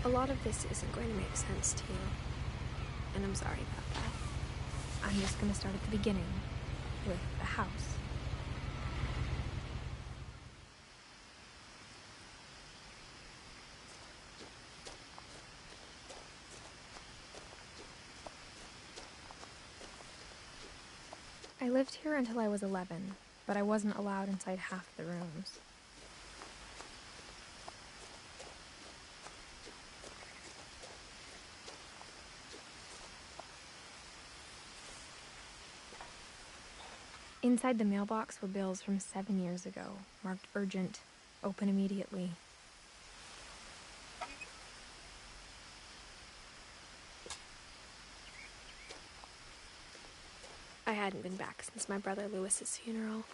A lot of this isn't going to make sense to you, and I'm sorry about that. I'm just going to start at the beginning, with the house. I lived here until I was 11, but I wasn't allowed inside half the rooms. Inside the mailbox were bills from 7 years ago, marked urgent, open immediately. I hadn't been back since my brother Lewis's funeral.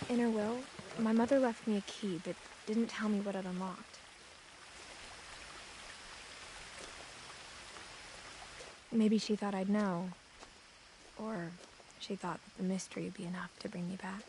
In her will, my mother left me a key, but didn't tell me what it unlocked. Maybe she thought I'd know. Or she thought that the mystery would be enough to bring me back.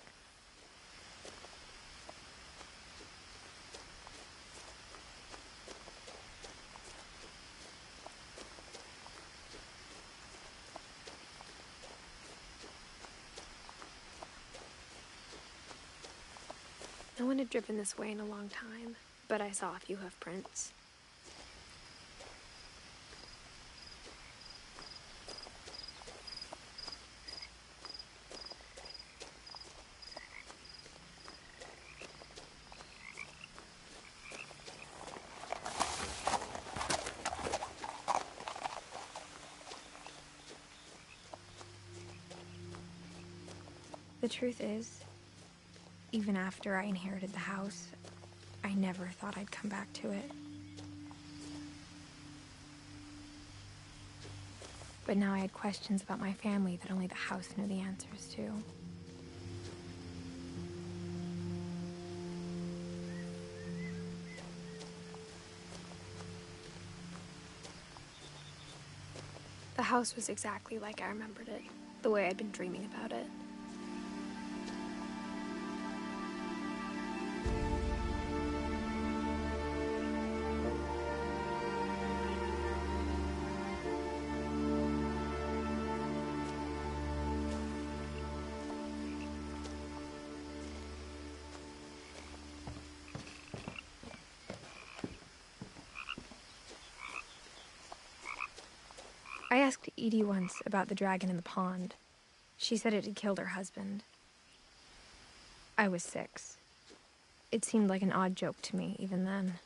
No one had driven this way in a long time, but I saw a few hoof prints. The truth is, even after I inherited the house, I never thought I'd come back to it. But now I had questions about my family that only the house knew the answers to. The house was exactly like I remembered it, the way I'd been dreaming about it. I asked Edie once about the dragon in the pond. She said it had killed her husband. I was 6. It seemed like an odd joke to me, even then.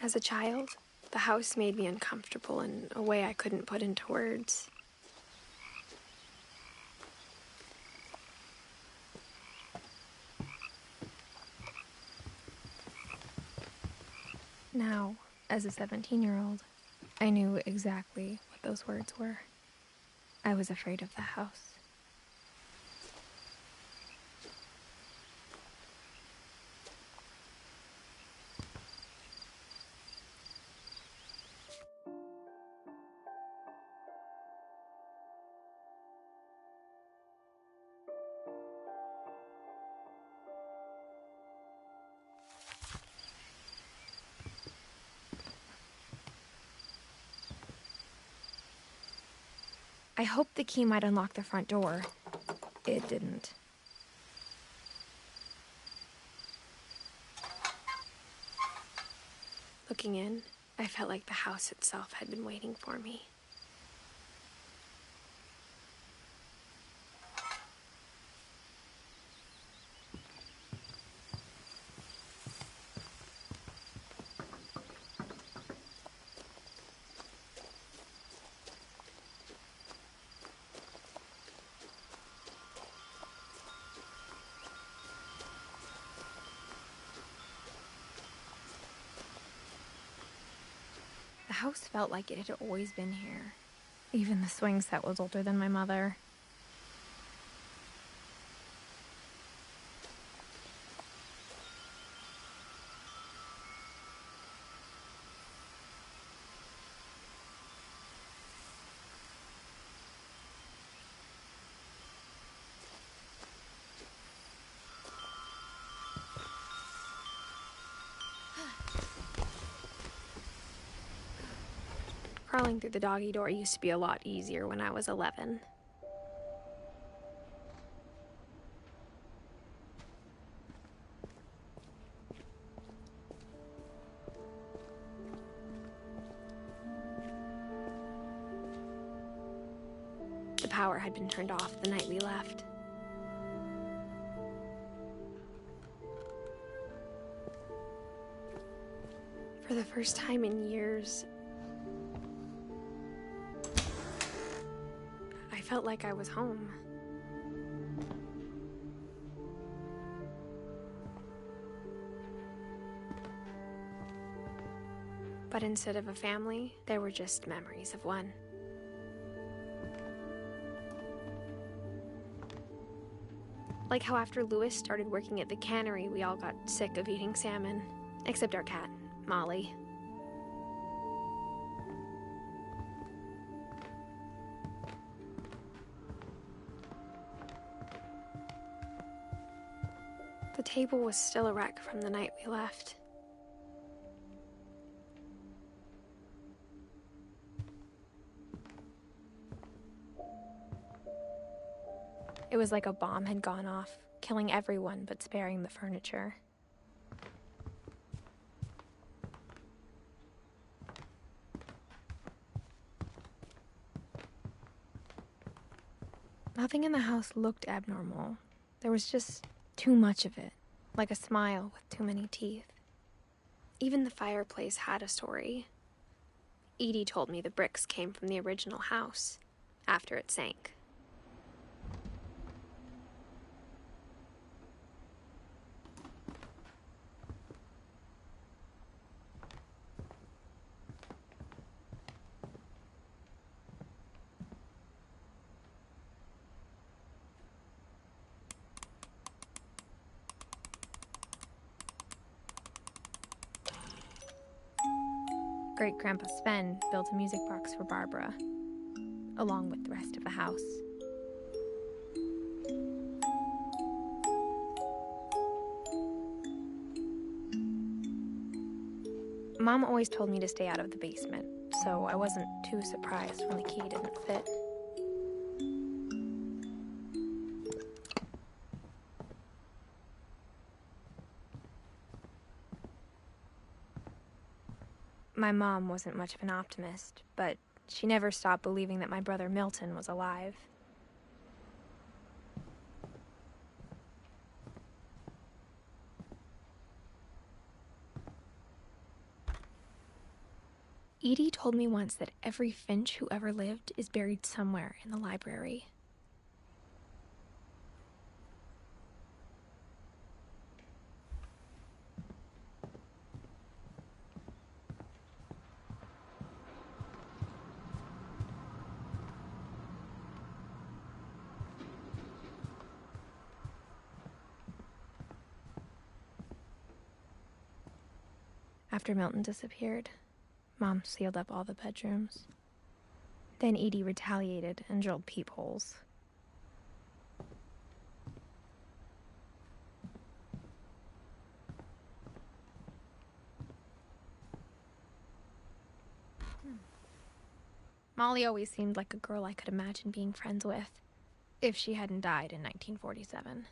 As a child, the house made me uncomfortable in a way I couldn't put into words. Now, as a 17-year-old, I knew exactly what those words were. I was afraid of the house. I hoped the key might unlock the front door. It didn't. Looking in, I felt like the house itself had been waiting for me. house felt like it had always been here. Even the swing set was older than my mother. Crawling through the doggy door used to be a lot easier when I was 11. The power had been turned off the night we left. For the first time in years, I felt like I was home. But instead of a family, there were just memories of one. Like how after Louis started working at the cannery, we all got sick of eating salmon. Except our cat, Molly. The table was still a wreck from the night we left. It was like a bomb had gone off, killing everyone but sparing the furniture. Nothing in the house looked abnormal. There was just too much of it, like a smile with too many teeth. Even the fireplace had a story. Edie told me the bricks came from the original house, after it sank. Great-Grandpa Sven built a music box for Barbara, along with the rest of the house. Mom always told me to stay out of the basement, so I wasn't too surprised when the key didn't fit. My mom wasn't much of an optimist, but she never stopped believing that my brother Milton was alive. Edie told me once that every Finch who ever lived is buried somewhere in the library. After Milton disappeared, Mom sealed up all the bedrooms. Then Edie retaliated and drilled peepholes. Molly always seemed like a girl I could imagine being friends with, if she hadn't died in 1947.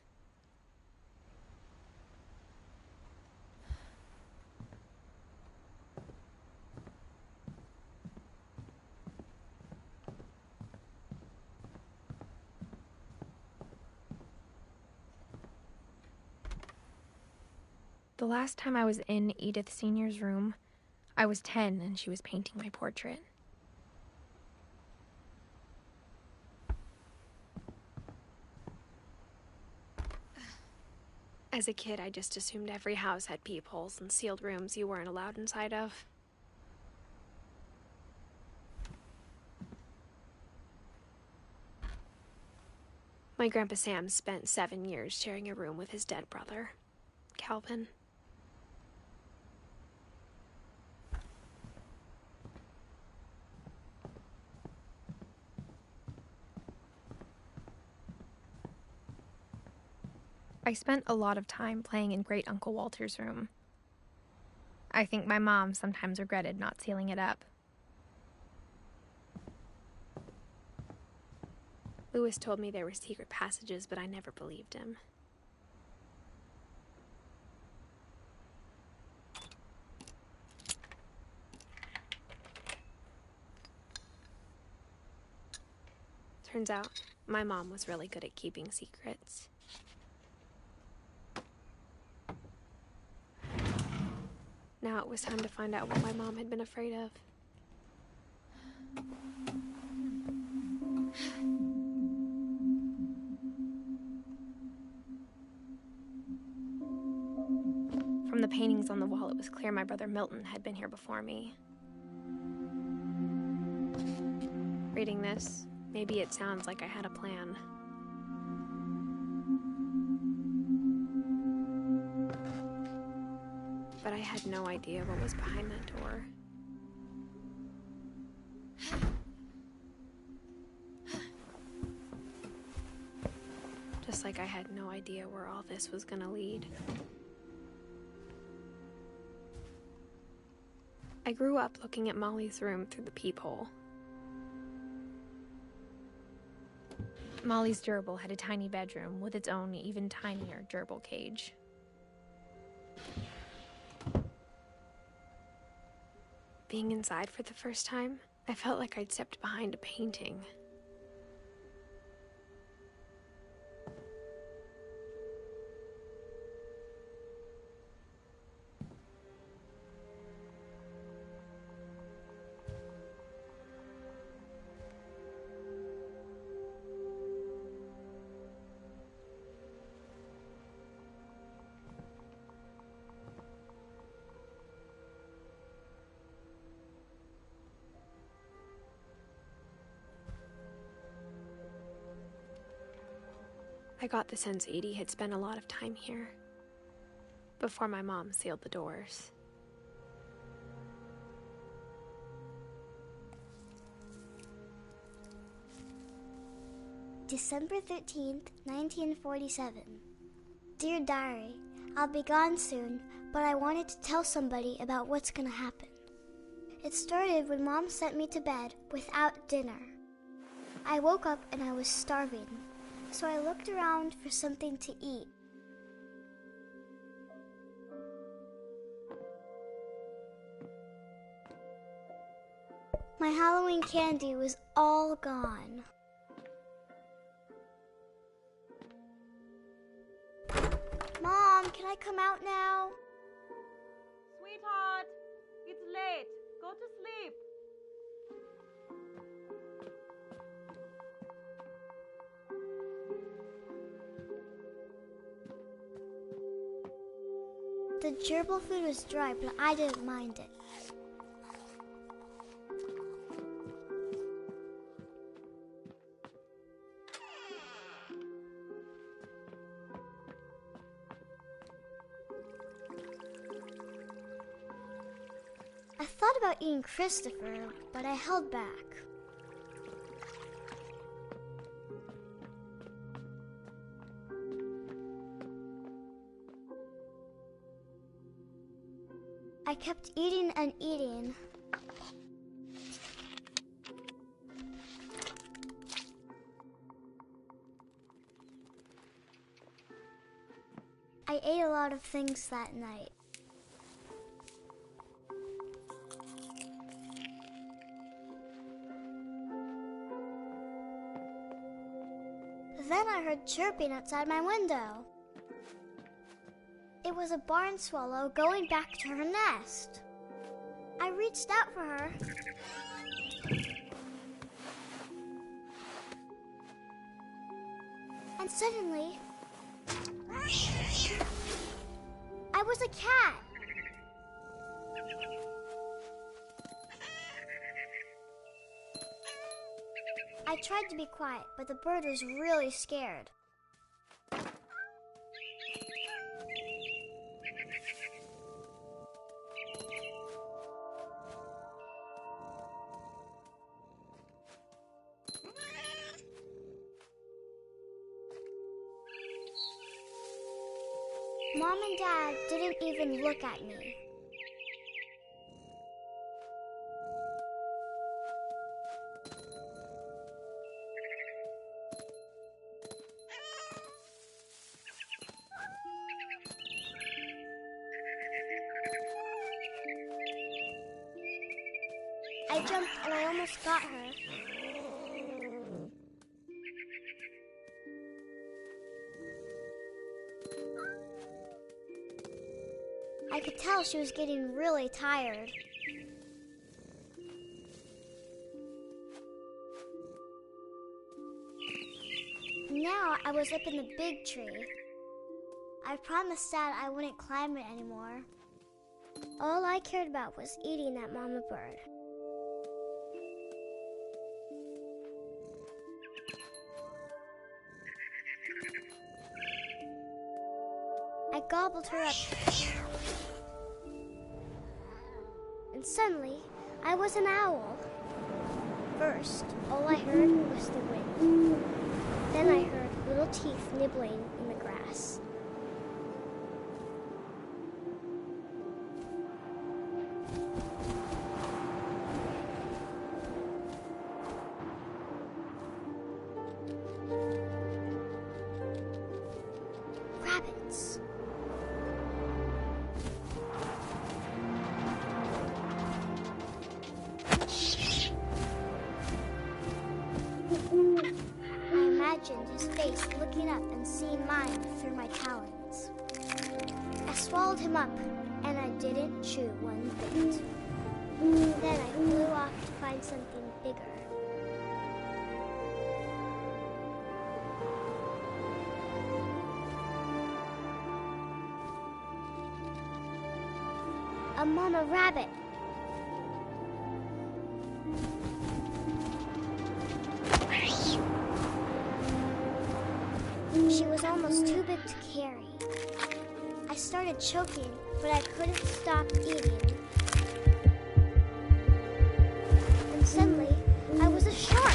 The last time I was in Edith Sr.'s room, I was 10 and she was painting my portrait. As a kid, I just assumed every house had peepholes and sealed rooms you weren't allowed inside of. My Grandpa Sam spent 7 years sharing a room with his dead brother, Calvin. I spent a lot of time playing in Great Uncle Walter's room. I think my mom sometimes regretted not sealing it up. Louis told me there were secret passages, but I never believed him. Turns out, my mom was really good at keeping secrets. Now it was time to find out what my mom had been afraid of. From the paintings on the wall, it was clear my brother Milton had been here before me. Reading this, maybe it sounds like I had a plan. But I had no idea what was behind that door. Just like I had no idea where all this was gonna lead. I grew up looking at Molly's room through the peephole. Molly's gerbil had a tiny bedroom with its own even tinier gerbil cage. Being inside for the first time, I felt like I'd stepped behind a painting. I got the sense Edie had spent a lot of time here, before my mom sealed the doors. December 13th, 1947. Dear Diary, I'll be gone soon, but I wanted to tell somebody about what's gonna happen. It started when Mom sent me to bed without dinner. I woke up and I was starving, so I looked around for something to eat. My Halloween candy was all gone. Mom, can I come out now? Sweetheart, it's late. Go to sleep. The gerbil food was dry, but I didn't mind it. I thought about eating Christopher, but I held back. I kept eating and eating. I ate a lot of things that night. Then I heard chirping outside my window. It was a barn swallow going back to her nest. I reached out for her. And suddenly, I was a cat. I I tried to be quiet, but the bird was really scared. Mom and Dad didn't even look at me. I jumped and I almost got her. I could tell she was getting really tired. Now I was up in the big tree. I promised Dad I wouldn't climb it anymore. All I cared about was eating that mama bird. I gobbled her up. And suddenly, I was an owl. First, all I heard was the wind. Then I heard little teeth nibbling in the grass. Rabbits. I imagined his face looking up and seeing mine through my talons. I swallowed him up, and I didn't chew one bit. Then I flew off to find something bigger. A mama rabbit. She was almost too big to carry. I started choking, but I couldn't stop eating. And suddenly, I was a shark.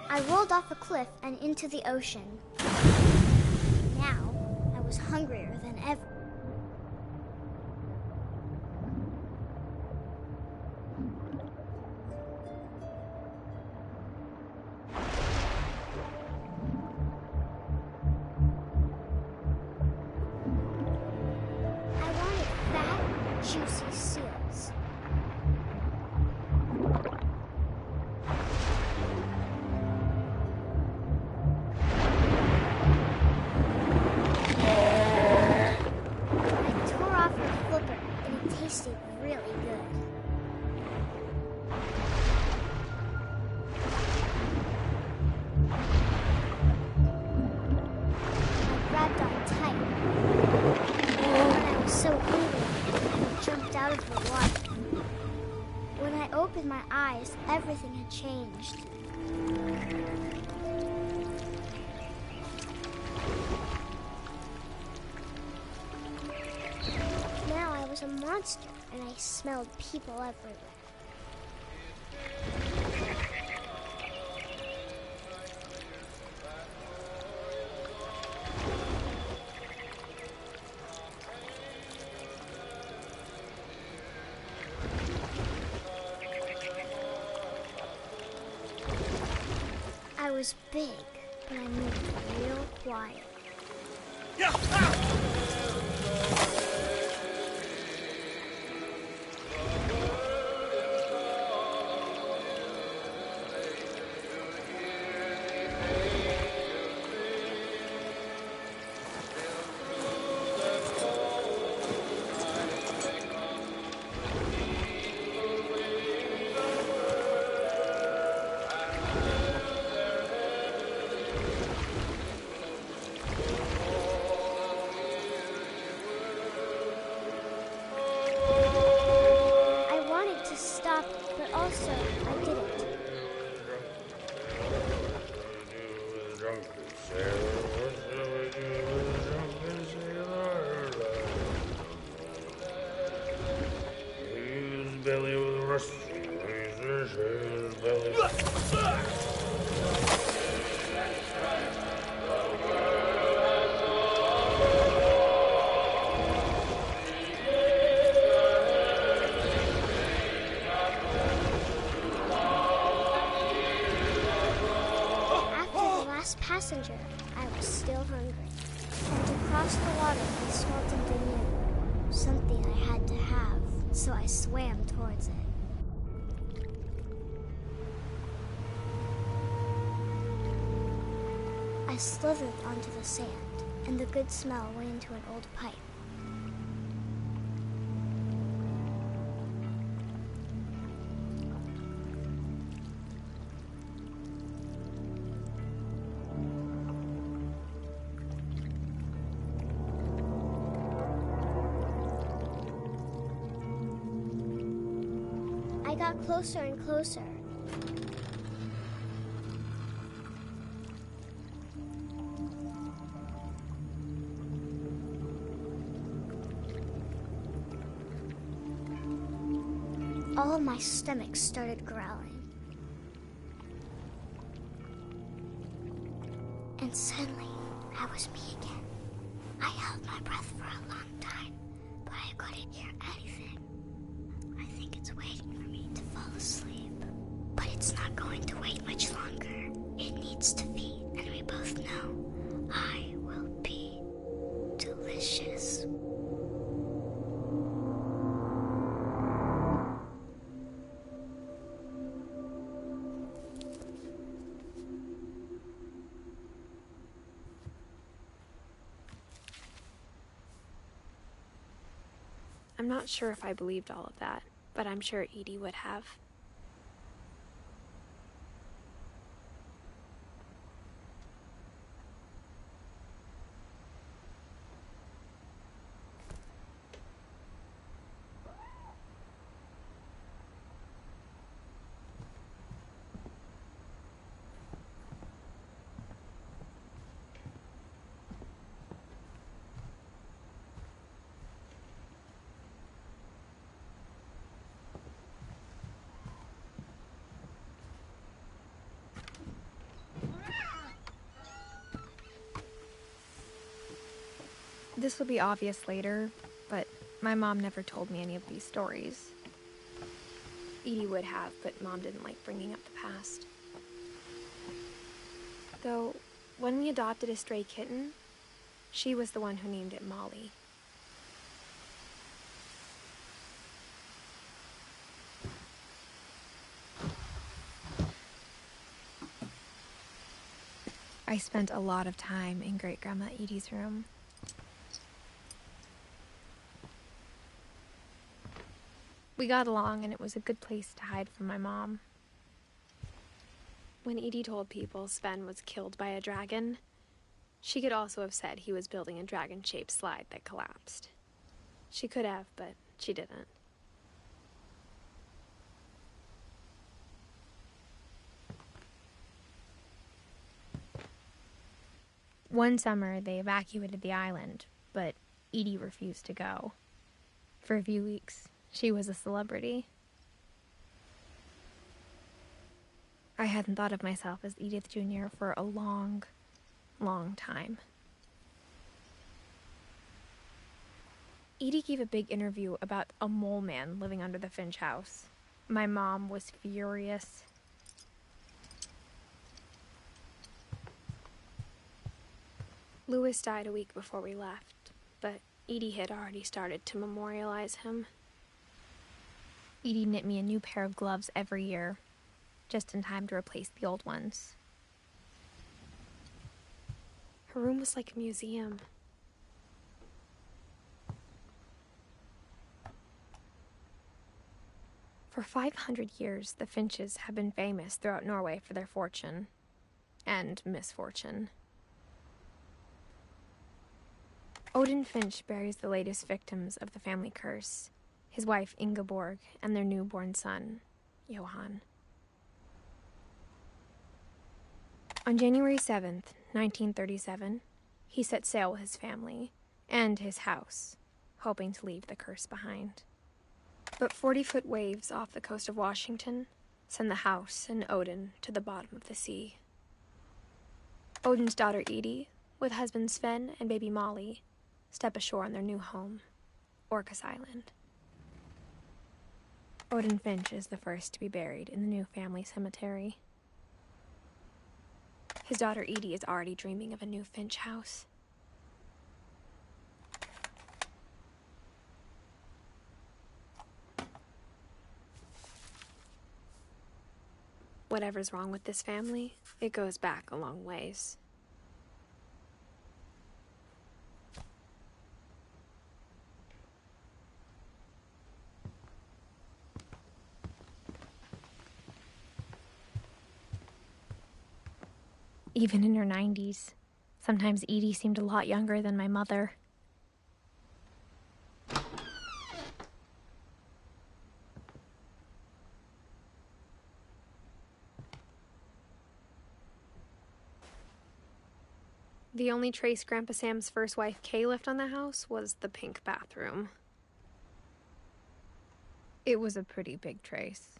I rolled off a cliff and into the ocean. Now, I was hungrier than ever. I wanted fat, juicy seals. Tasted really good. I grabbed on tight. When I was so hungry, I jumped out of the water. When I opened my eyes, everything had changed. I was a monster, and I smelled people everywhere. I was big, but I moved real quiet. belly with a rusty razor, shave his belly. Passenger, I was still hungry. And to cross the water, I smelled something new. Something I had to have, so I swam towards it. I slithered onto the sand, and the good smell went into an old pipe. I got closer and closer. All of my stomach started growling. And suddenly, I was me again. I held my breath for a long time, but I couldn't hear anything. I think it's waiting for me to fall asleep. But it's not going to wait much longer. It needs to feed, and we both know I will be delicious. I'm not sure if I believed all of that, but I'm sure Edie would have. This will be obvious later, but my mom never told me any of these stories. Edie would have, but Mom didn't like bringing up the past. Though, when we adopted a stray kitten, she was the one who named it Molly. I spent a lot of time in Great-Grandma Edie's room. We got along, and it was a good place to hide from my mom. When Edie told people Sven was killed by a dragon, she could also have said he was building a dragon-shaped slide that collapsed. She could have, but she didn't. One summer, they evacuated the island, but Edie refused to go. For a few weeks, she was a celebrity. I hadn't thought of myself as Edith Jr. for a long, long time. Edie gave a big interview about a mole man living under the Finch house. My mom was furious. Louis died a week before we left, but Edie had already started to memorialize him. Edie knit me a new pair of gloves every year, just in time to replace the old ones. Her room was like a museum. For 500 years, the Finches have been famous throughout Norway for their fortune and misfortune. Odin Finch buries the latest victims of the family curse, his wife Ingeborg and their newborn son, Johan. On January 7th, 1937, he set sail with his family and his house, hoping to leave the curse behind. But 40-foot waves off the coast of Washington send the house and Odin to the bottom of the sea. Odin's daughter Edie, with husband Sven and baby Molly, step ashore on their new home, Orcas Island. Odin Finch is the first to be buried in the new family cemetery. His daughter Edie is already dreaming of a new Finch house. Whatever's wrong with this family, it goes back a long ways. Even in her 90s, sometimes Edie seemed a lot younger than my mother. The only trace Grandpa Sam's first wife Kay left on the house was the pink bathroom. It was a pretty big trace.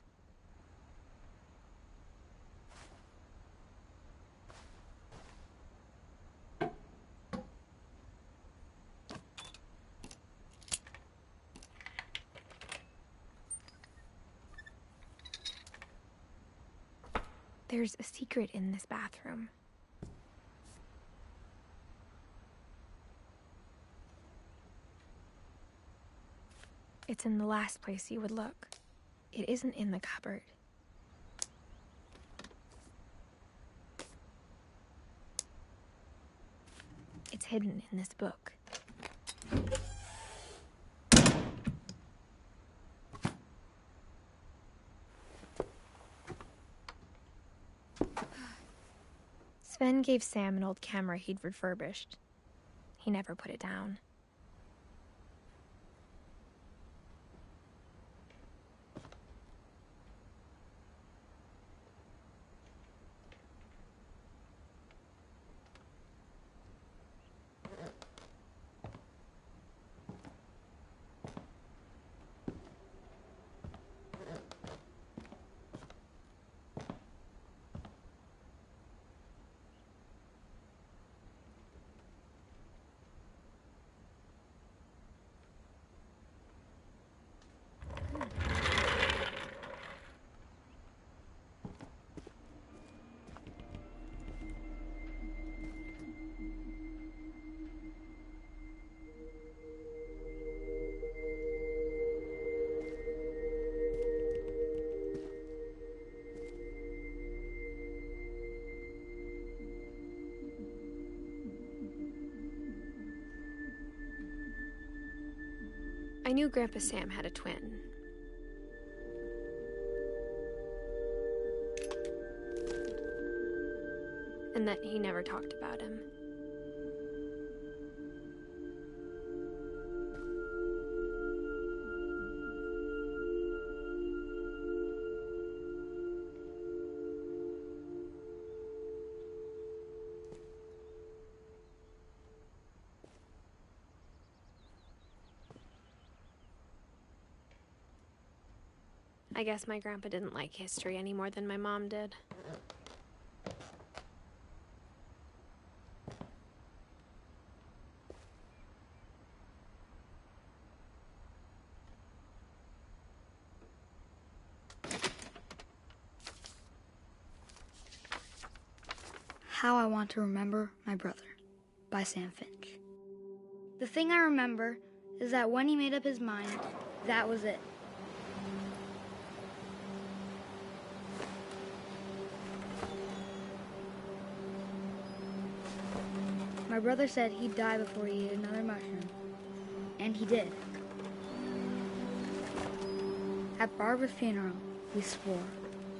There's a secret in this bathroom. It's in the last place you would look. It isn't in the cupboard. It's hidden in this book. Sven gave Sam an old camera he'd refurbished. He never put it down. I knew Grandpa Sam had a twin. And that he never talked about him. I guess my grandpa didn't like history any more than my mom did. How I Want to Remember My Brother by Sam Finch. The thing I remember is that when he made up his mind, that was it. My brother said he'd die before he ate another mushroom, and he did. At Barbara's funeral, we swore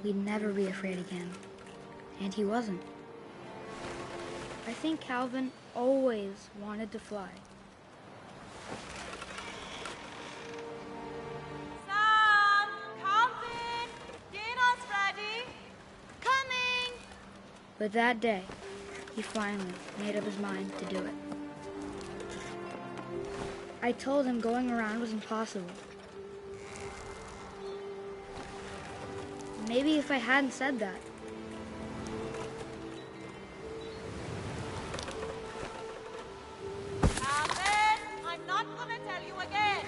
we'd never be afraid again, and he wasn't. I think Calvin always wanted to fly. Sam, Calvin, dinner's ready. Coming. But that day, he finally made up his mind to do it. I told him going around was impossible. Maybe if I hadn't said that. Calvin, I'm not gonna tell you again.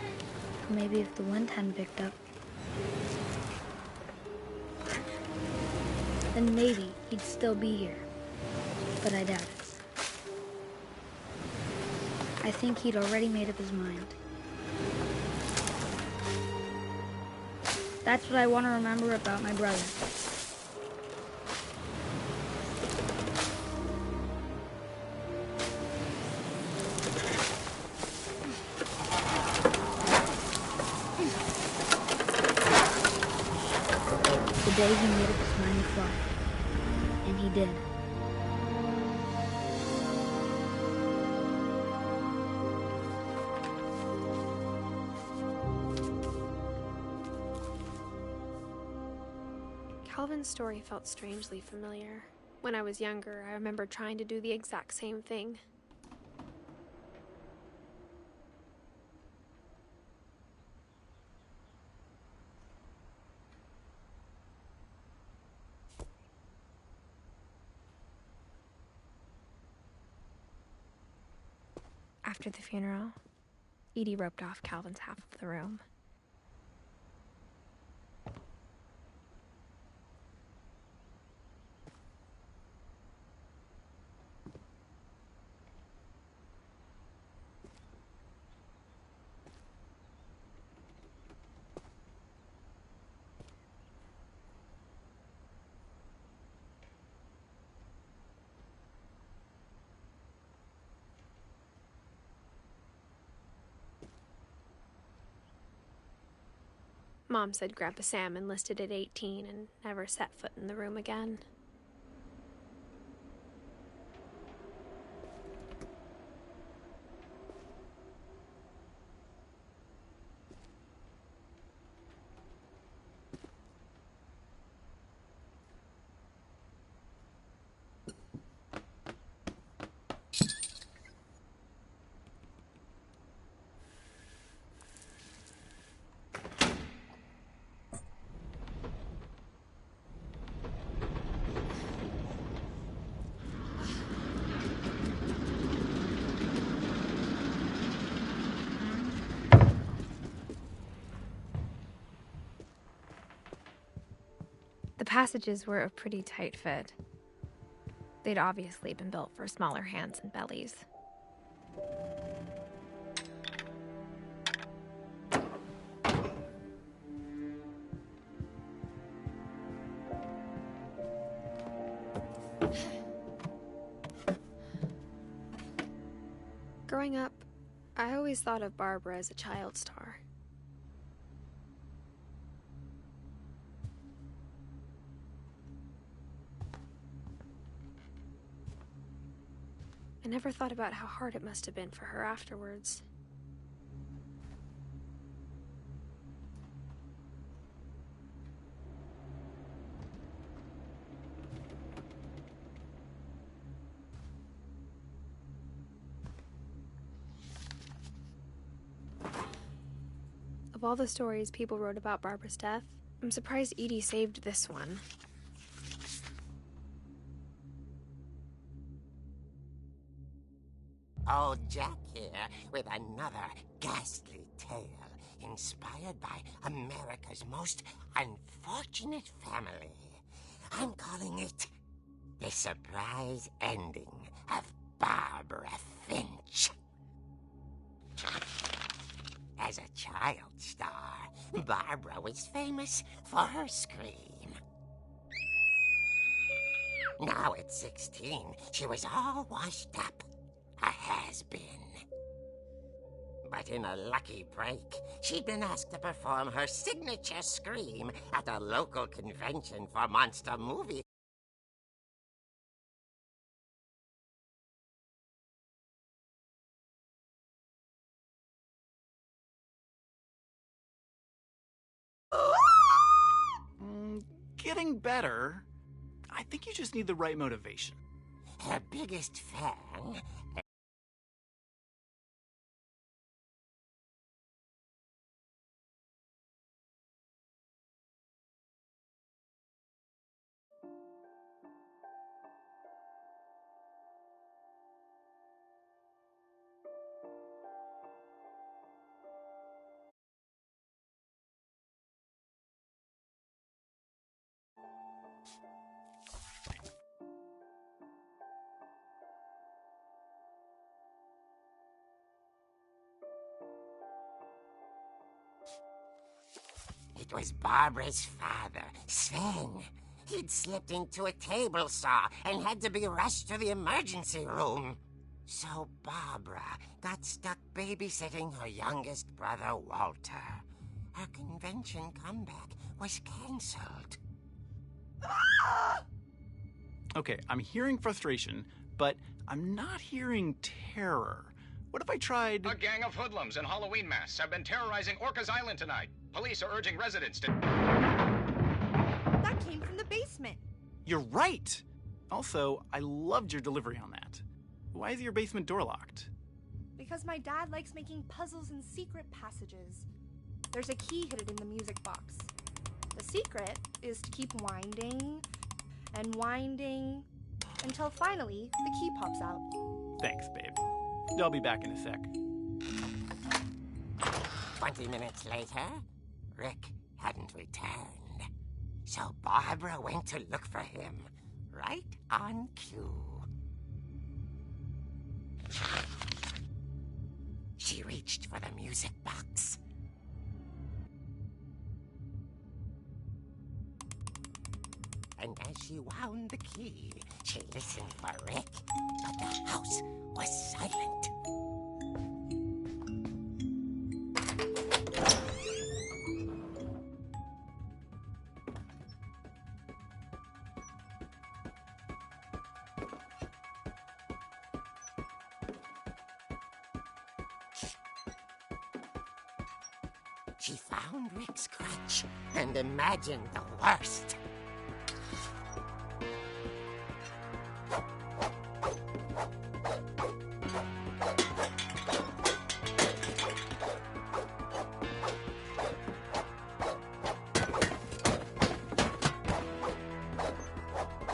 Maybe if the wind hadn't picked up. Then maybe he'd still be here. But I doubt it. I think he'd already made up his mind. That's what I want to remember about my brother. The day he made up his mind to fly. And he did. Calvin's story felt strangely familiar. When I was younger, I remember trying to do the exact same thing. After the funeral, Edie roped off Calvin's half of the room. Mom said Grandpa Sam enlisted at 18 and never set foot in the room again. The passages were a pretty tight fit. They'd obviously been built for smaller hands and bellies. Growing up, I always thought of Barbara as a child star. I never thought about how hard it must have been for her afterwards. Of all the stories people wrote about Barbara's death, I'm surprised Edie saved this one. Old Jack here with another ghastly tale inspired by America's most unfortunate family. I'm calling it The Surprise Ending of Barbara Finch. As a child star, Barbara was famous for her scream. Now at 16, she was all washed up. A has-been. But in a lucky break, she'd been asked to perform her signature scream at a local convention for monster movies. Getting better. I think you just need the right motivation. Her biggest fan It was Barbara's father, Sven. He'd slipped into a table saw and had to be rushed to the emergency room. So Barbara got stuck babysitting her youngest brother, Walter. Her convention comeback was cancelled. Okay, I'm hearing frustration, but I'm not hearing terror. What if I tried... A gang of hoodlums in Halloween masks have been terrorizing Orcas Island tonight. Police are urging residents to... That came from the basement. You're right! Also, I loved your delivery on that. Why is your basement door locked? Because my dad likes making puzzles and secret passages. There's a key hidden in the music box. The secret is to keep winding and winding until finally the key pops out. Thanks, babe. I'll be back in a sec. 20 minutes later, Rick hadn't returned. So Barbara went to look for him, right on cue. She reached for the music box. And as she wound the key, she listened for Rick, but the house was silent. She found Rick's crutch and imagined the worst.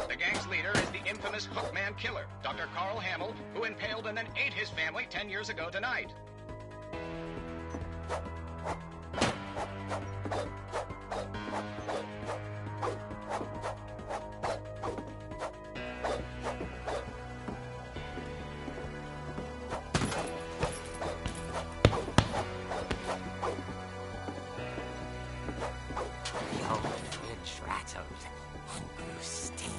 The gang's leader is the infamous Hookman killer, Dr. Carl Hamill, who impaled and then ate his family 10 years ago tonight. The old fridge rattled and grew still.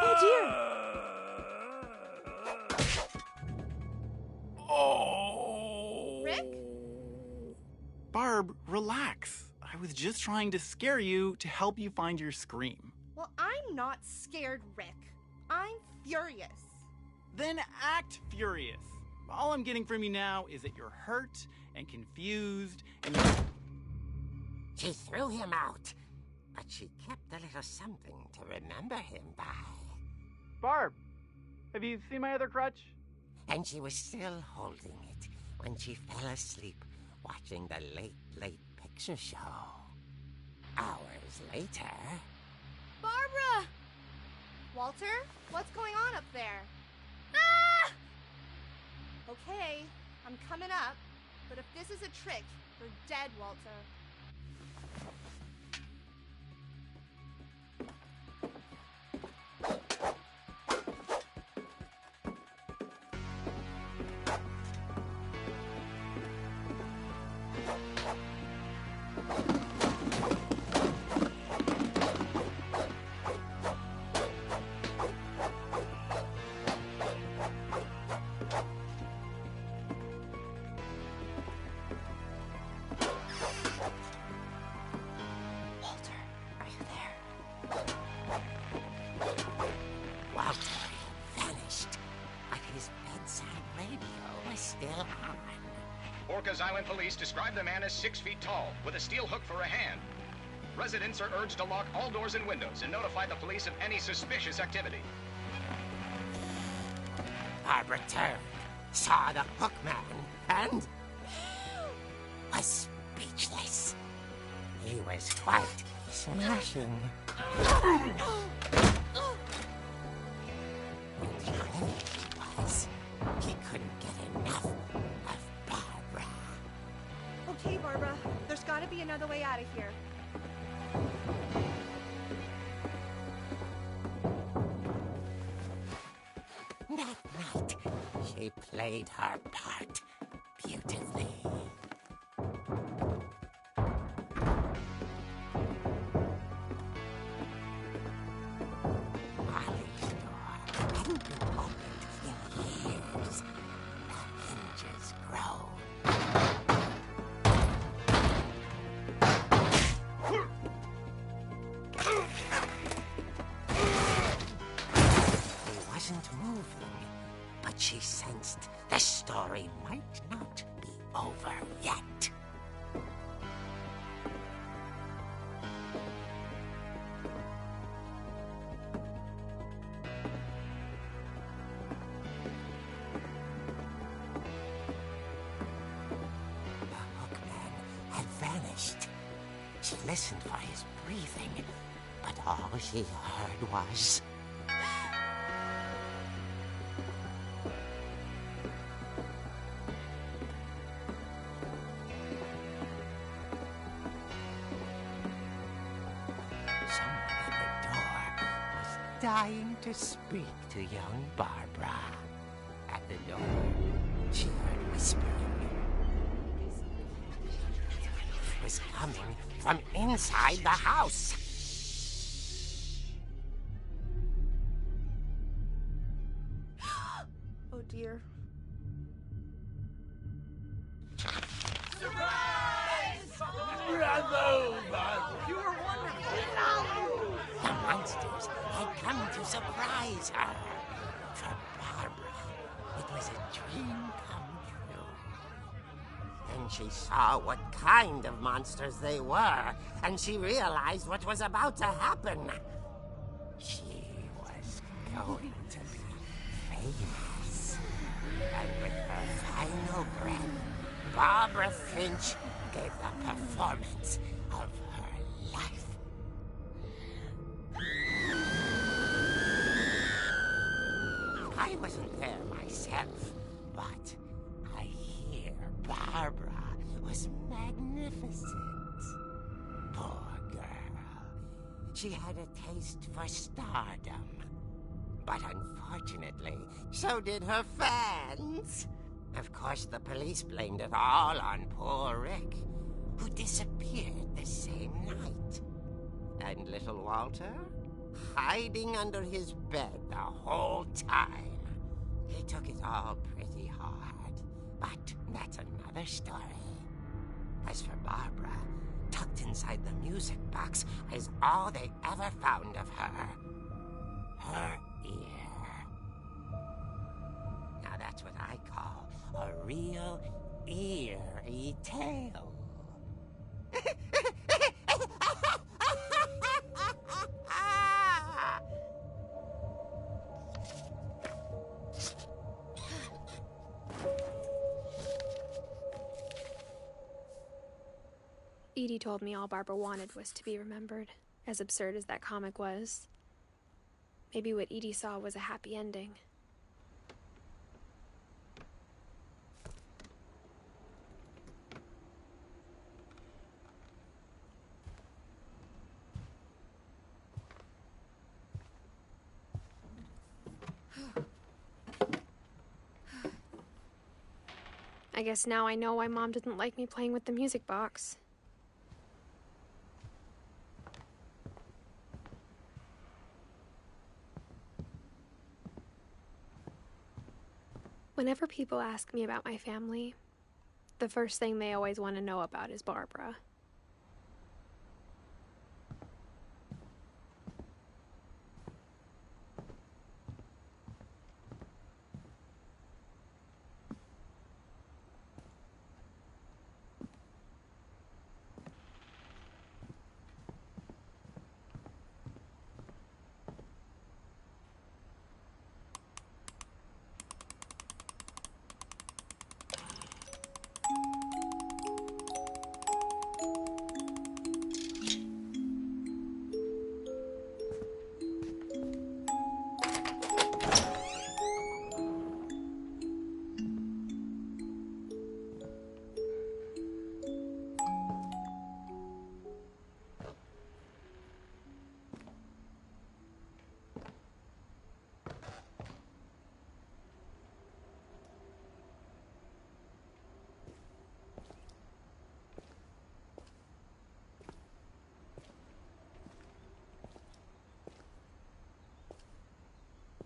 Oh dear! Oh! Rick? Barb, relax. I was just trying to scare you to help you find your scream. Well, I'm not scared, Rick. I'm furious. Then act furious. All I'm getting from you now is that you're hurt and confused and you're... She threw him out, but she kept a little something to remember him by. Barb, have you seen my other crutch? And she was still holding it when she fell asleep watching the late picture show. Hours later... Barbara! Walter, what's going on up there? Ah! Okay, I'm coming up, but if this is a trick, you're dead, Walter. Walter vanished, but his bedside radio was still on. Orcas Island police describe the man as 6 feet tall, with a steel hook for a hand. Residents are urged to lock all doors and windows and notify the police of any suspicious activity. Barbara turned, saw the hookman, and was speechless. He was quite smashing. And the irony was, he couldn't get enough of Barbara. Okay, Barbara, there's gotta be another way out of here. She played her part beautifully. Molly's door hadn't been opened in years. The hinges groaned. He wasn't moving, but she sensed the story might not be over yet. The hookman had vanished. She listened for his breathing, but all she heard was... someone at the door was dying to speak to young Barbara. At the door, she heard whispering. It was coming from inside the house. Oh dear. The monsters had come to surprise her. For Barbara, it was a dream come true. Then she saw what kind of monsters they were, and she realized what was about to happen. She was going to be famous. And with her final breath, Barbara Finch gave the performance of her life. I wasn't there myself, but I hear Barbara was magnificent. Poor girl. She had a taste for stardom. But unfortunately, so did her fans. Of course, the police blamed it all on poor Rick, who disappeared the same night. And little Walter? Hiding under his bed the whole time. He took it all pretty hard, but that's another story. As for Barbara, tucked inside the music box is all they ever found of her. Her ear. Now that's what I call a real eerie tale. Edie told me all Barbara wanted was to be remembered, as absurd as that comic was. Maybe what Edie saw was a happy ending. I guess now I know why Mom didn't like me playing with the music box. Whenever people ask me about my family, the first thing they always want to know about is Barbara.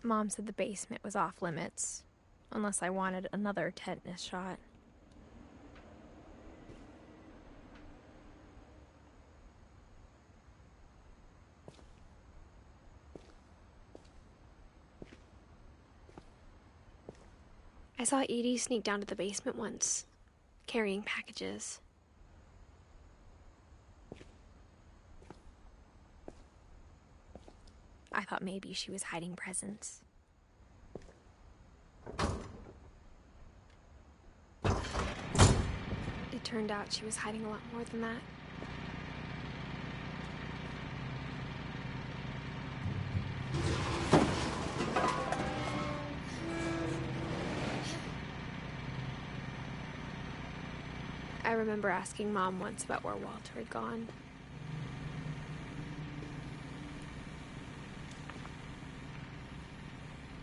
Mom said the basement was off limits, unless I wanted another tetanus shot. I saw Edie sneak down to the basement once, carrying packages. I thought maybe she was hiding presents. It turned out she was hiding a lot more than that. I remember asking Mom once about where Walter had gone.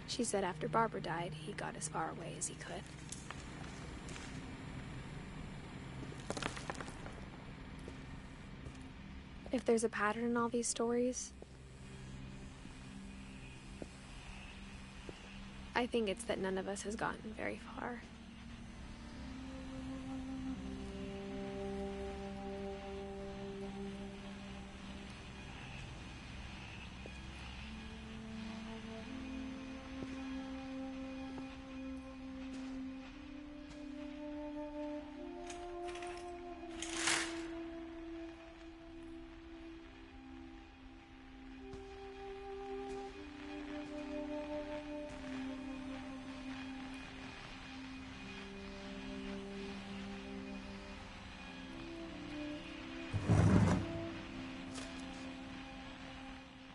She said after Barbara died, he got as far away as he could. If there's a pattern in all these stories, I think it's that none of us has gotten very far.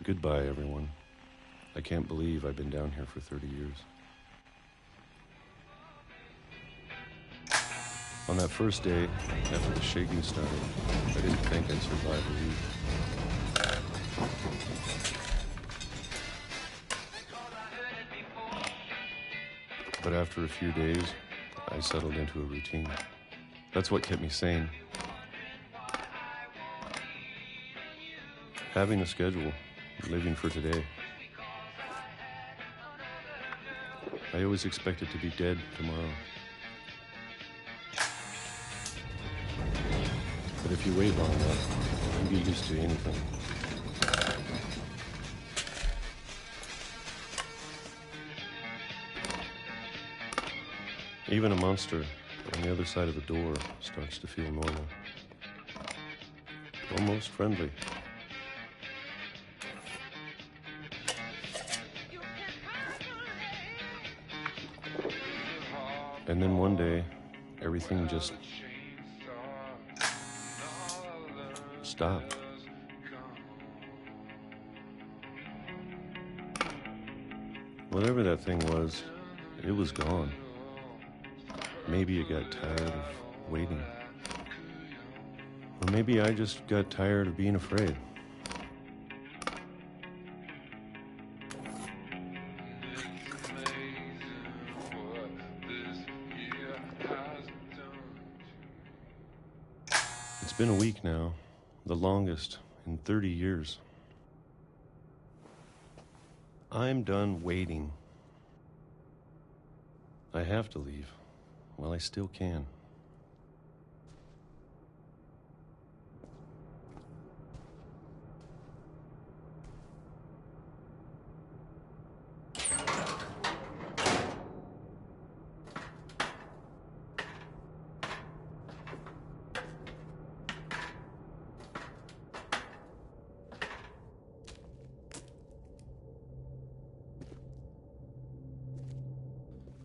Goodbye, everyone. I can't believe I've been down here for 30 years. On that first day, after the shaking started, I didn't think I'd survive a week. But after a few days, I settled into a routine. That's what kept me sane. Having a schedule, living for today. I always expected to be dead tomorrow. But if you wait long enough, you get used to anything. Even a monster on the other side of the door starts to feel normal. Almost friendly. And then one day, everything just stopped. Whatever that thing was, it was gone. Maybe it got tired of waiting. Or maybe I just got tired of being afraid. It's been a week now, the longest in 30 years. I'm done waiting. I have to leave while I still can.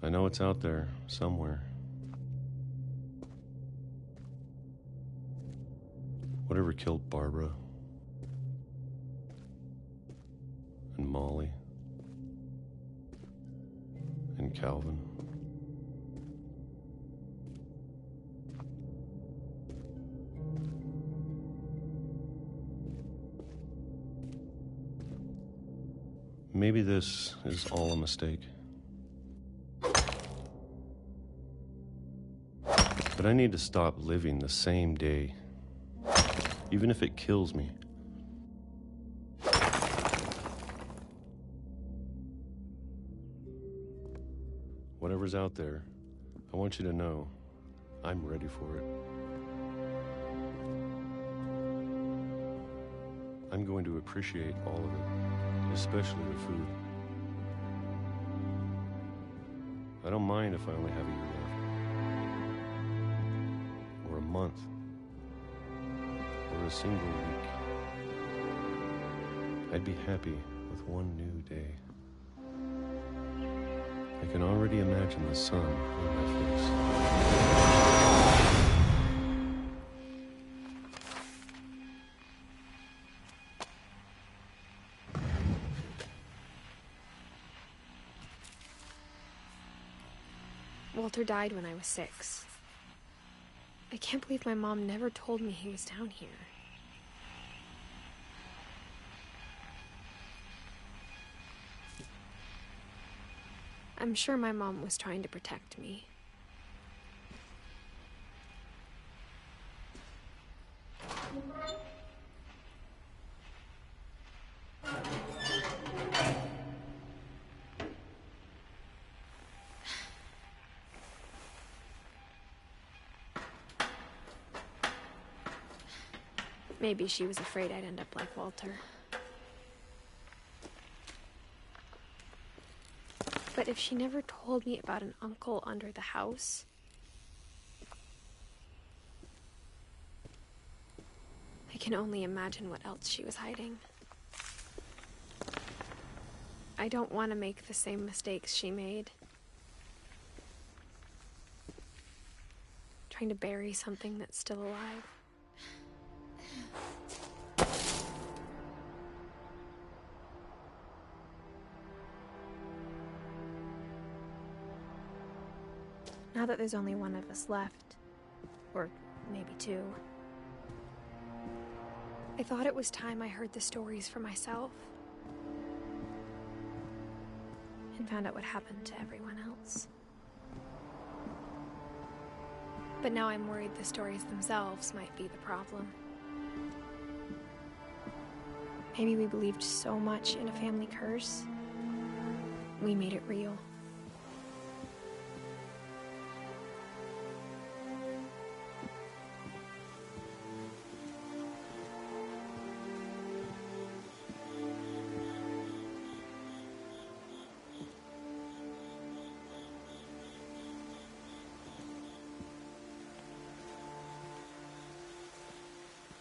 I know it's out there somewhere. Whatever killed Barbara and Molly and Calvin. Maybe this is all a mistake. But I need to stop living the same day, even if it kills me. Whatever's out there, I want you to know I'm ready for it. I'm going to appreciate all of it, especially the food. I don't mind if I only have a year left, or a month, or a single week. I'd be happy with one new day. I can already imagine the sun on my face. Walter died when I was 6. I can't believe my mom never told me he was down here. I'm sure my mom was trying to protect me. Maybe she was afraid I'd end up like Walter. But if she never told me about an uncle under the house, I can only imagine what else she was hiding. I don't want to make the same mistakes she made. Trying to bury something that's still alive. Now that there's only one of us left, or maybe 2, I thought it was time I heard the stories for myself and found out what happened to everyone else. But now I'm worried the stories themselves might be the problem. Maybe we believed so much in a family curse, we made it real.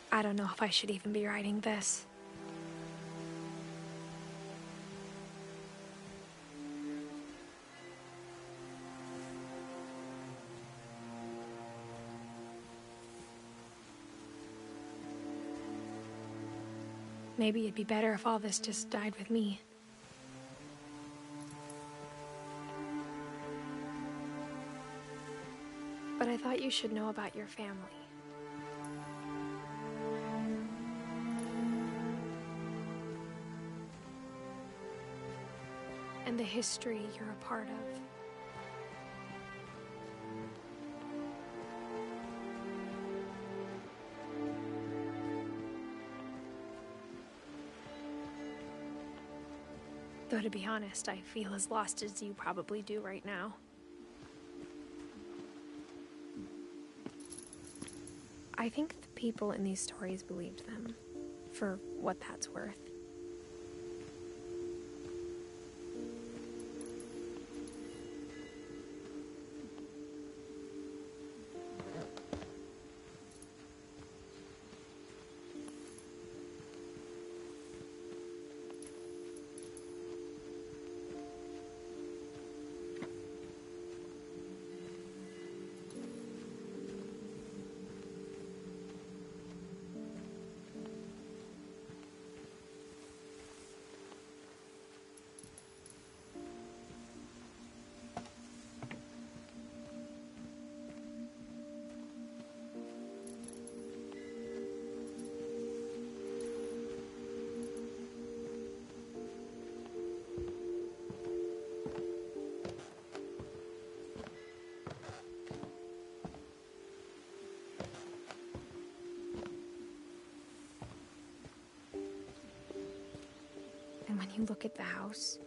I don't know if I should even be writing this. Maybe it'd be better if all this just died with me. But I thought you should know about your family. And the history you're a part of. Though to be honest, I feel as lost as you probably do right now. I think the people in these stories believed them, for what that's worth. And when you look at the house,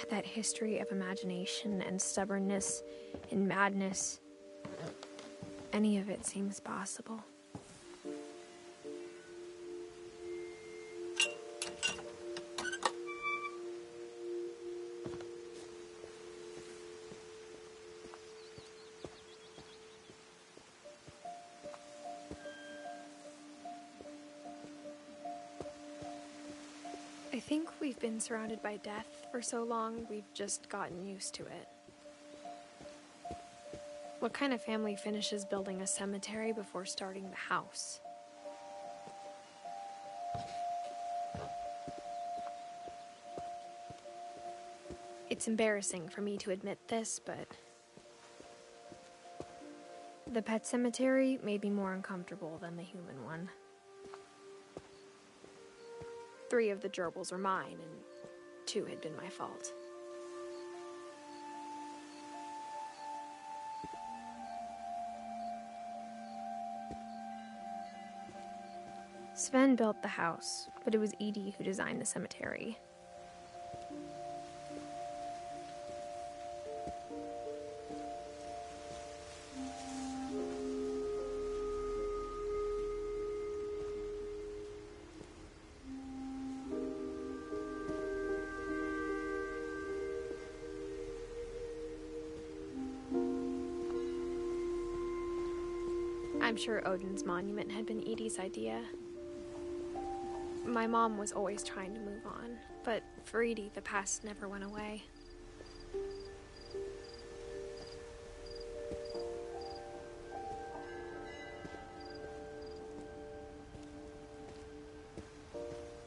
that history of imagination and stubbornness and madness. Any of it seems possible. I think we've been surrounded by death for so long, we've just gotten used to it. What kind of family finishes building a cemetery before starting the house? It's embarrassing for me to admit this, but the pet cemetery made me more uncomfortable than the human one. 3 of the gerbils were mine, and 2 had been my fault. Sven built the house, but it was Edie who designed the cemetery. I'm sure Odin's monument had been Edie's idea. My mom was always trying to move on, but for Edie, the past never went away.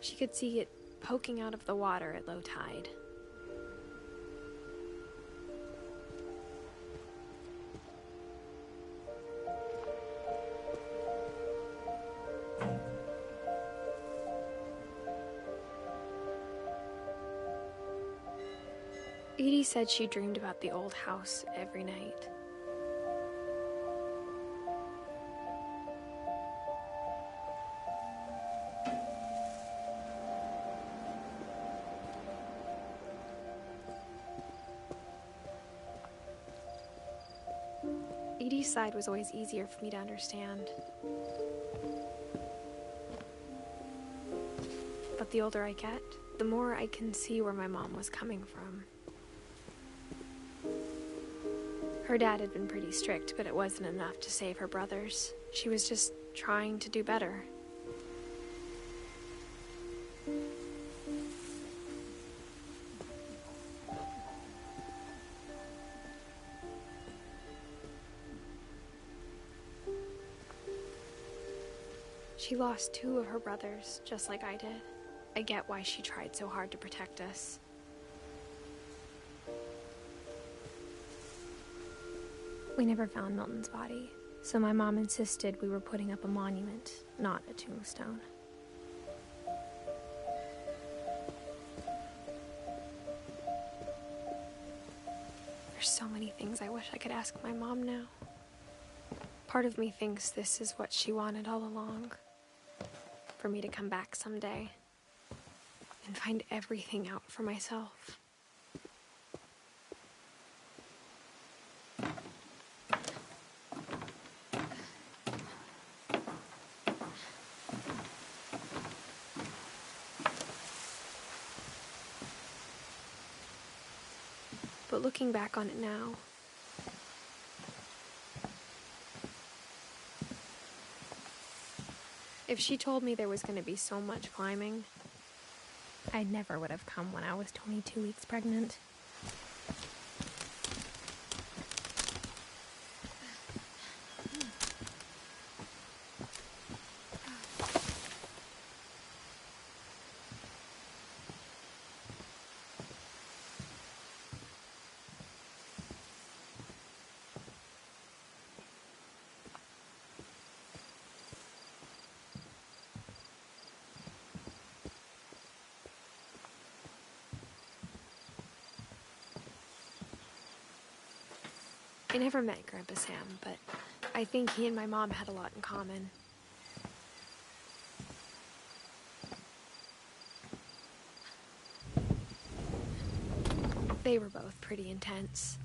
She could see it poking out of the water at low tide. Edie said she dreamed about the old house every night. Edie's side was always easier for me to understand. But the older I get, the more I can see where my mom was coming from. Her dad had been pretty strict, but it wasn't enough to save her brothers. She was just trying to do better. She lost 2 of her brothers, just like I did. I get why she tried so hard to protect us. We never found Milton's body, so my mom insisted we were putting up a monument, not a tombstone. There's so many things I wish I could ask my mom now. Part of me thinks this is what she wanted all along. For me to come back someday and find everything out for myself. But looking back on it now, if she told me there was going to be so much climbing, I never would have come when I was 22 weeks pregnant. I never met Grandpa Sam, but I think he and my mom had a lot in common. They were both pretty intense.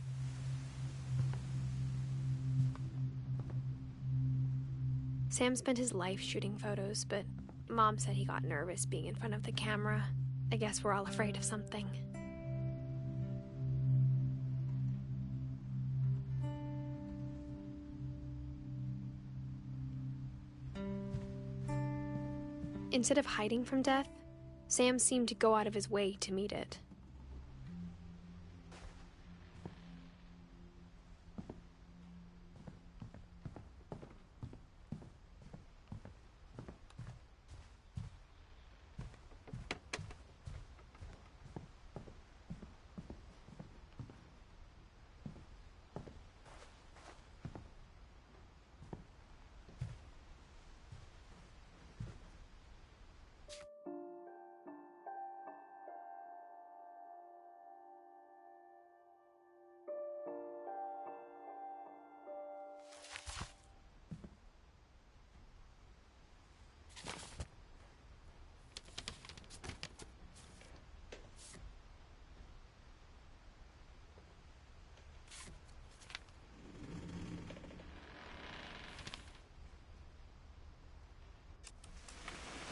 Sam spent his life shooting photos, but Mom said he got nervous being in front of the camera. I guess we're all afraid of something. Instead of hiding from death, Sam seemed to go out of his way to meet it.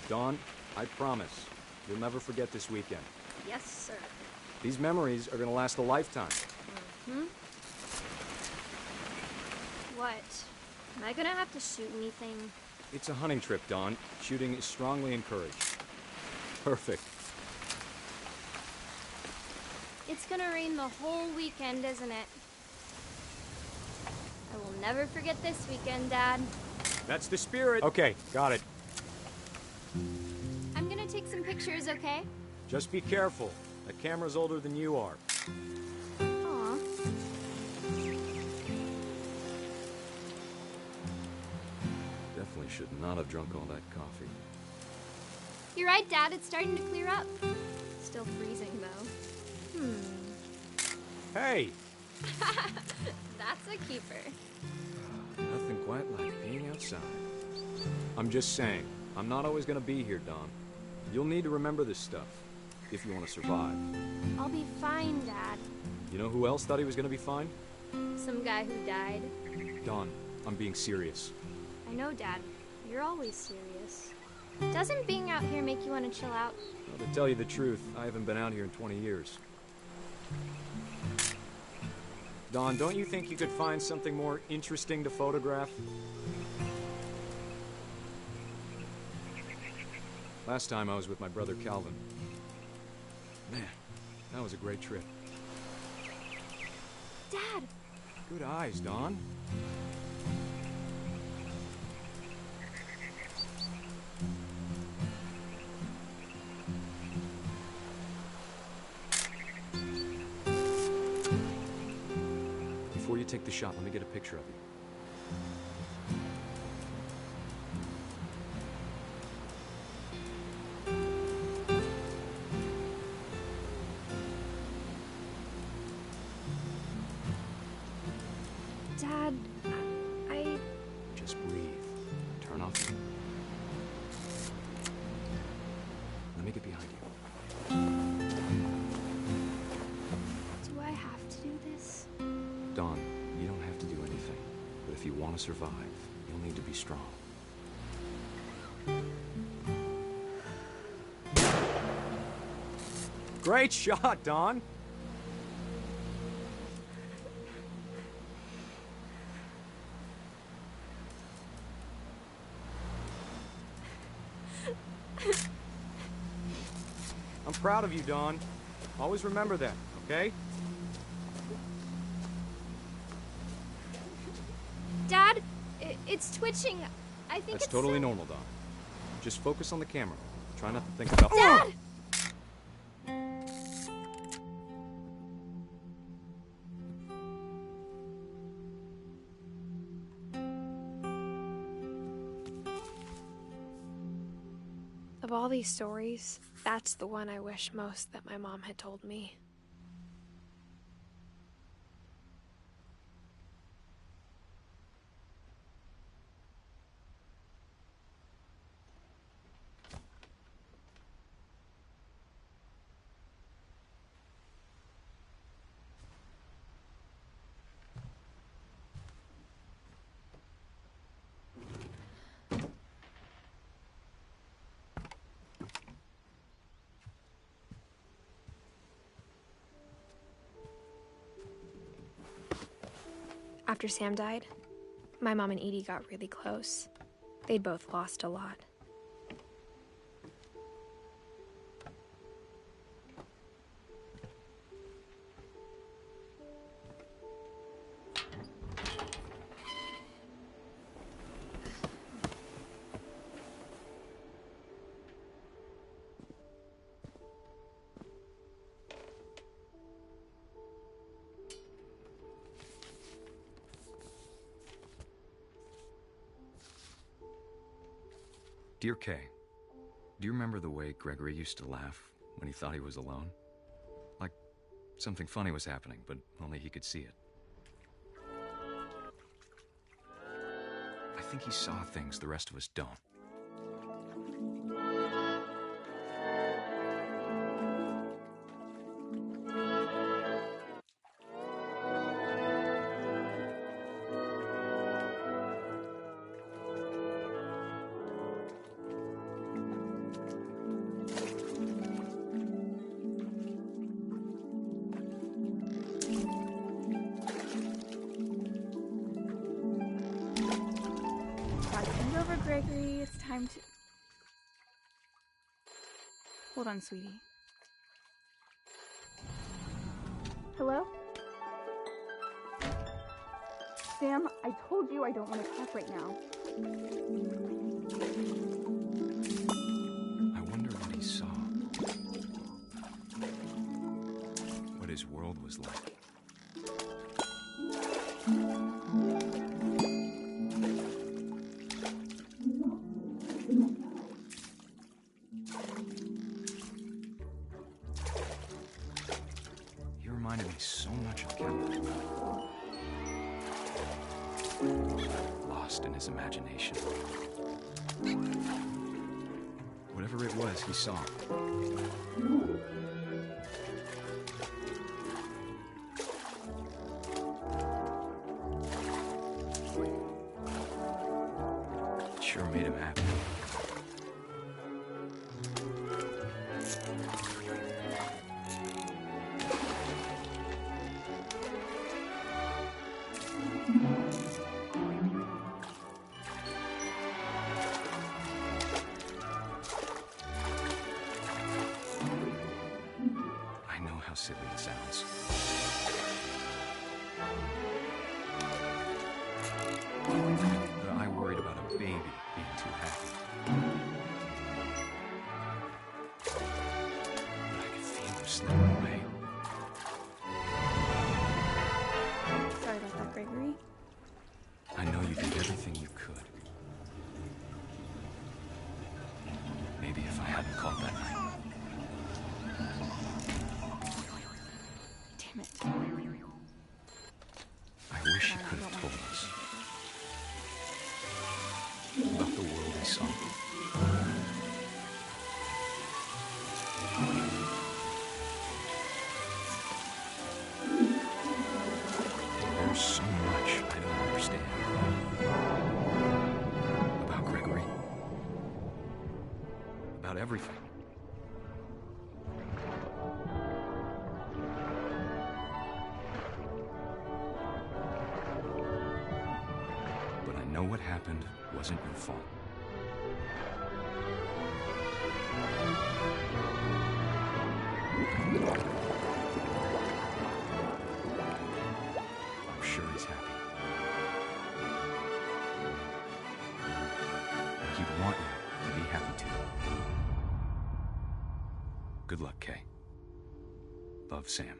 Dawn, I promise, you'll never forget this weekend. Yes, sir. These memories are gonna last a lifetime. What? Am I gonna have to shoot anything? It's a hunting trip, Dawn. Shooting is strongly encouraged. Perfect. It's gonna rain the whole weekend, isn't it? I will never forget this weekend, Dad. That's the spirit. Okay, got it. I'm gonna take some pictures, okay? Just be careful. That camera's older than you are. Aw. Definitely should not have drunk all that coffee. You're right, Dad. It's starting to clear up. Still freezing, though. Hey! That's a keeper. Nothing quite like being outside. I'm just saying, I'm not always gonna be here, Dawn. You'll need to remember this stuff, if you want to survive. I'll be fine, Dad. You know who else thought he was gonna be fine? Some guy who died. Dawn, I'm being serious. I know, Dad. You're always serious. Doesn't being out here make you want to chill out? Well, to tell you the truth, I haven't been out here in 20 years. Dawn, don't you think you could find something more interesting to photograph? Last time I was with my brother Calvin. Man, that was a great trip. Dad! Good eyes, Dawn. Before you take the shot, let me get a picture of you. Dad, I... Just breathe. Turn off. Let me get behind you. Do I have to do this? Dawn, you don't have to do anything. But if you want to survive, you'll need to be strong. Great shot, Dawn! I'm proud of you, Dawn. Always remember that, okay? Dad, it's twitching. I think That's it's totally normal, Dawn. Just focus on the camera. Try not to think about... Dad! Of all these stories, that's the one I wish most that my mom had told me. After Sam died, my mom and Edie got really close. They'd both lost a lot. Dear Kay, do you remember the way Gregory used to laugh when he thought he was alone? Like something funny was happening, but only he could see it. I think he saw things the rest of us don't. Gregory, it's time to... Hold on, sweetie. Hello? Sam, I told you I don't want to talk right now. I wonder what he saw. What his world was like. Reminded me so much of Calvin. Lost in his imagination. Whatever it was, he saw. It sure made him happy. How silly it sounds. But I worried about a baby being too happy. But I could feel him slipping away. Sorry about that, Gregory. I know you did everything you could. Maybe if I hadn't called that night. I wish he could have told us about the world he saw. There's so much I don't understand about Gregory, about everything. What happened wasn't your fault. I'm sure he's happy. And he'd want you to be happy too. Good luck, Kay. Love, Sam.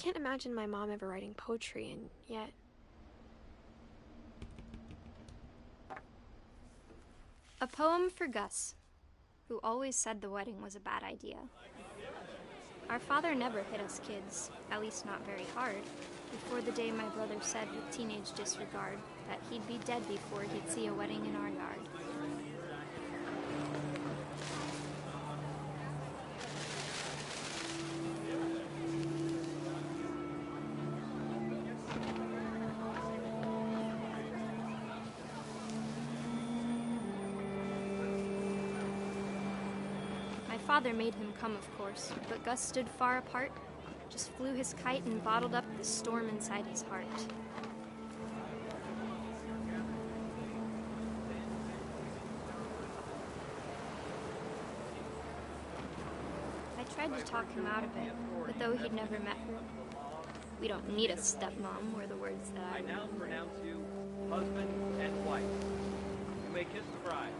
can't imagine my mom ever writing poetry, and yet... A poem for Gus, who always said the wedding was a bad idea. Our father never hit us kids, at least not very hard, before the day my brother said with teenage disregard that he'd be dead before he'd see a wedding in our yard. My father made him come, of course, but Gus stood far apart, just flew his kite and bottled up the storm inside his heart. I tried to talk him out of it, but though he'd never met her, "We don't need a stepmom," were the words that I now remembered. pronounce you husband and wife. You may kiss the bride.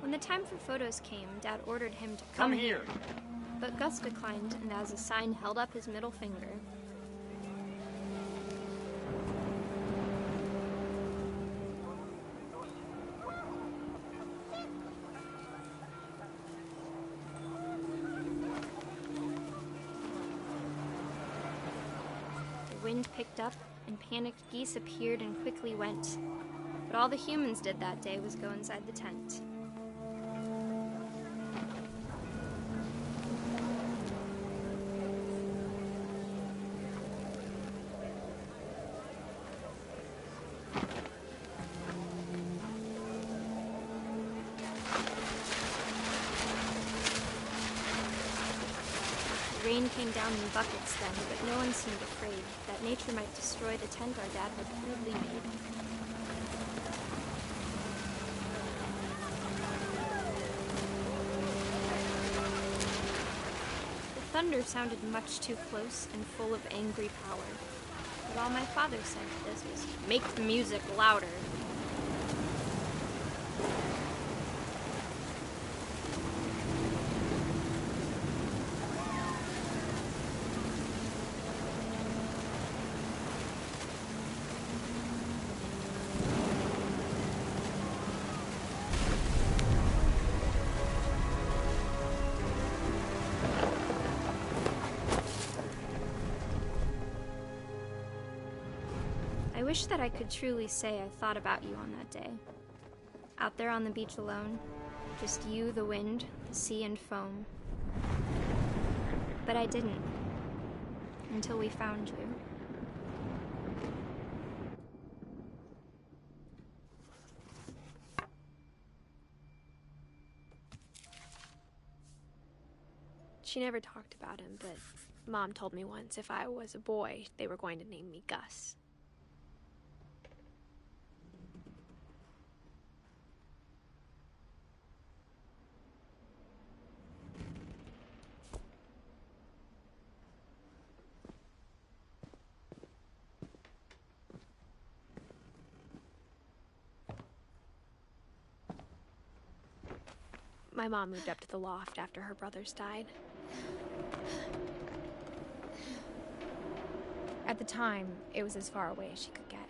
When the time for photos came, Dad ordered him to Come here. But Gus declined, and as a sign held up his middle finger. The wind picked up, and panicked geese appeared and quickly went. But all the humans did that day was go inside the tent. Rain came down in buckets then, but no one seemed afraid that nature might destroy the tent our dad had crudely made. The thunder sounded much too close and full of angry power. But all my father said to this was, "Make the music louder." I wish that I could truly say I thought about you on that day. Out there on the beach alone, just you, the wind, the sea, and foam. But I didn't, until we found you. She never talked about him, but Mom told me once if I was a boy, they were going to name me Gus. My mom moved up to the loft after her brothers died. At the time, it was as far away as she could get.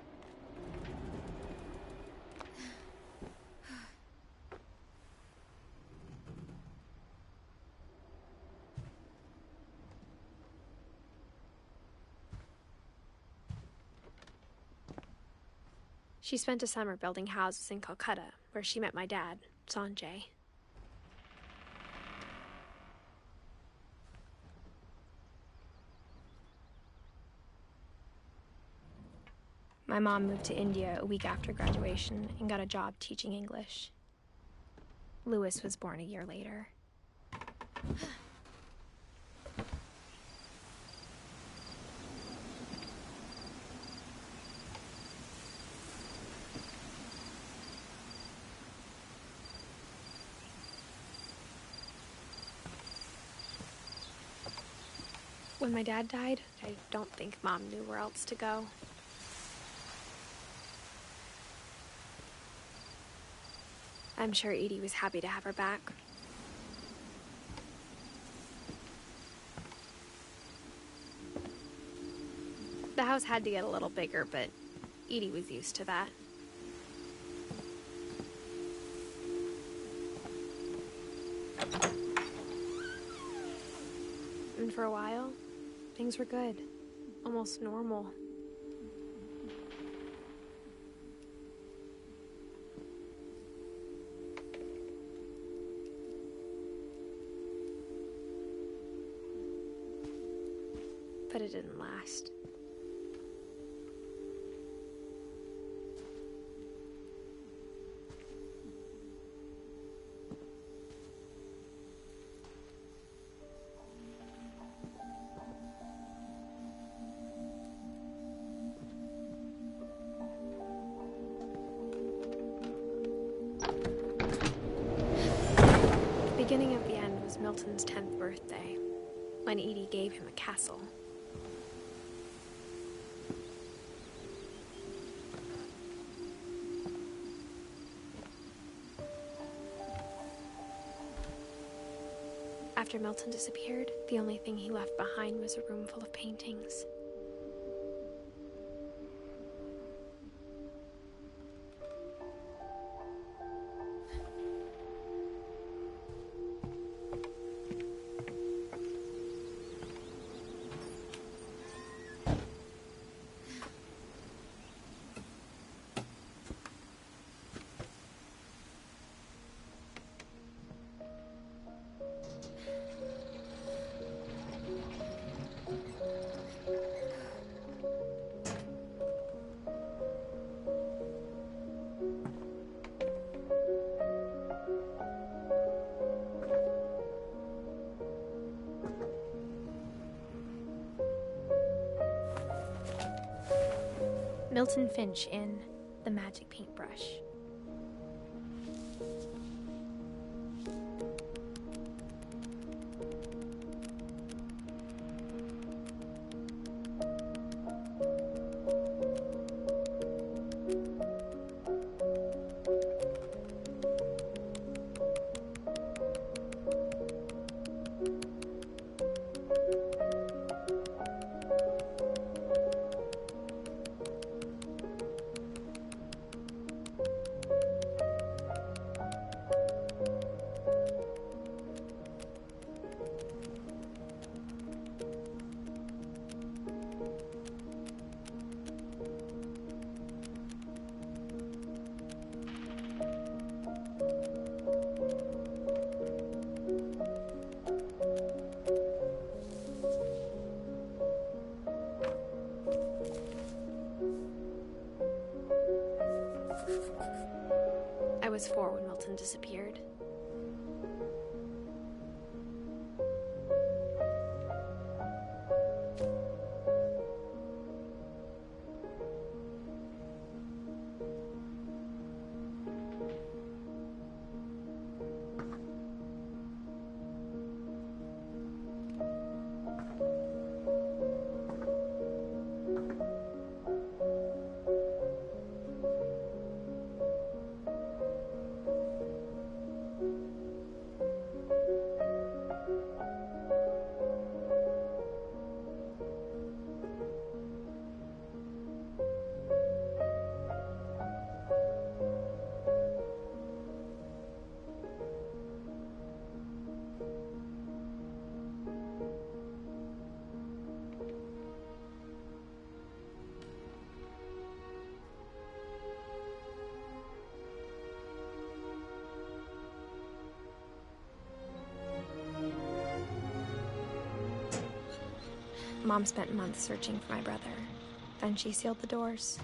She spent a summer building houses in Calcutta, where she met my dad, Sanjay. My mom moved to India a week after graduation and got a job teaching English. Louis was born a year later. When my dad died, I don't think Mom knew where else to go. I'm sure Edie was happy to have her back. The house had to get a little bigger, but Edie was used to that. And for a while, things were good. Almost normal. But it didn't last. The beginning of the end was Milton's 10th birthday, when Edie gave him a castle. After Milton disappeared, the only thing he left behind was a room full of paintings. Milton Finch in The Magic Paintbrush. I was 4 when Milton disappeared. Mom spent months searching for my brother. Then she sealed the doors.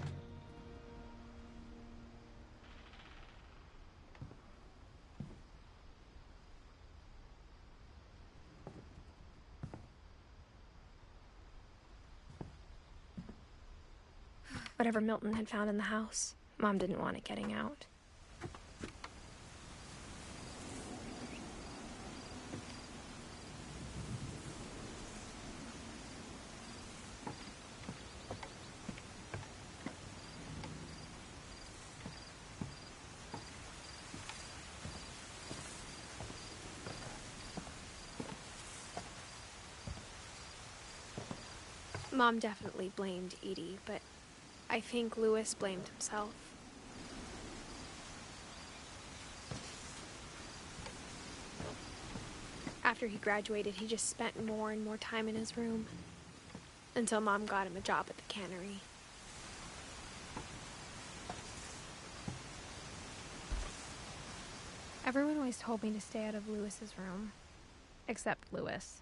Whatever Milton had found in the house, Mom didn't want it getting out. Mom definitely blamed Edie, but I think Louis blamed himself. After he graduated, he just spent more and more time in his room, until Mom got him a job at the cannery. Everyone always told me to stay out of Louis's room, except Louis.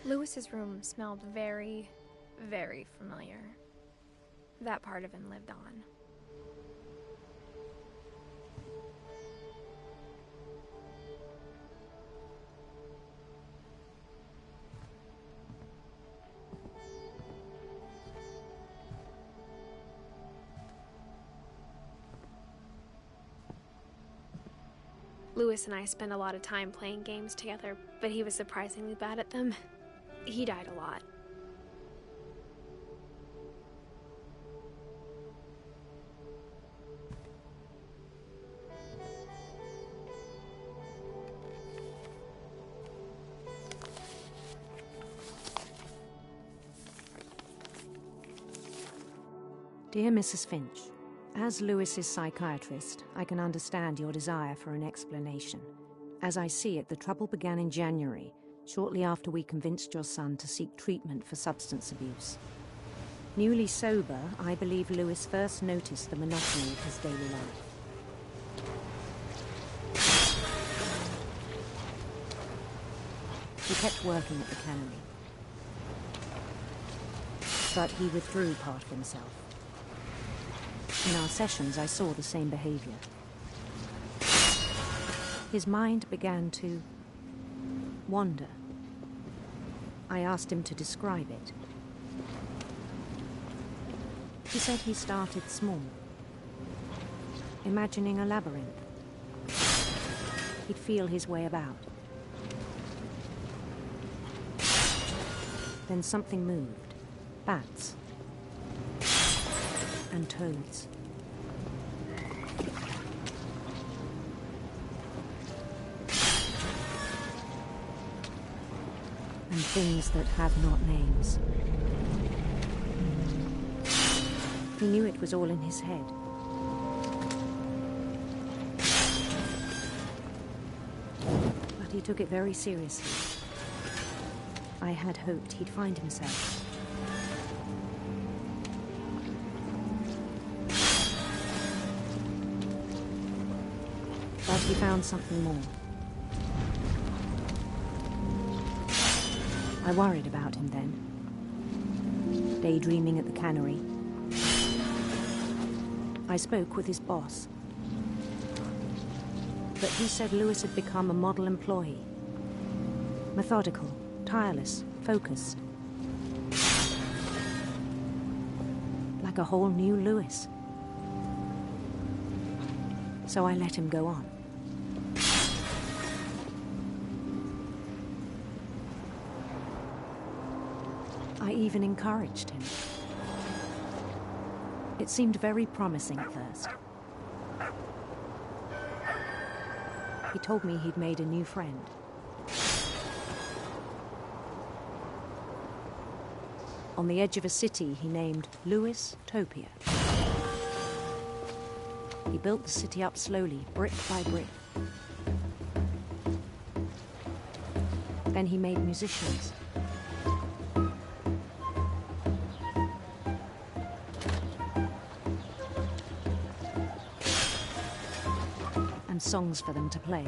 Louis's room smelled very, very familiar. That part of him lived on. Louis and I spent a lot of time playing games together, but he was surprisingly bad at them. He died a lot. Dear Mrs. Finch, as Louis's psychiatrist, I can understand your desire for an explanation. As I see it, the trouble began in January, shortly after we convinced your son to seek treatment for substance abuse. Newly sober, I believe Louis first noticed the monotony of his daily life. He kept working at the cannery, but he withdrew part of himself. In our sessions, I saw the same behavior. His mind began to wander. I asked him to describe it. He said he started small, imagining a labyrinth. He'd feel his way about. Then something moved. Bats. And toads. And things that had not names. He knew it was all in his head. But he took it very seriously. I had hoped he'd find himself. But he found something more. I worried about him then, daydreaming at the cannery. I spoke with his boss, but he said Louis had become a model employee. Methodical, tireless, focused. Like a whole new Louis. So I let him go on. I even encouraged him. It seemed very promising at first. He told me he'd made a new friend. On the edge of a city he named Louis-topia. He built the city up slowly, brick by brick. Then he made musicians. songs for them to play.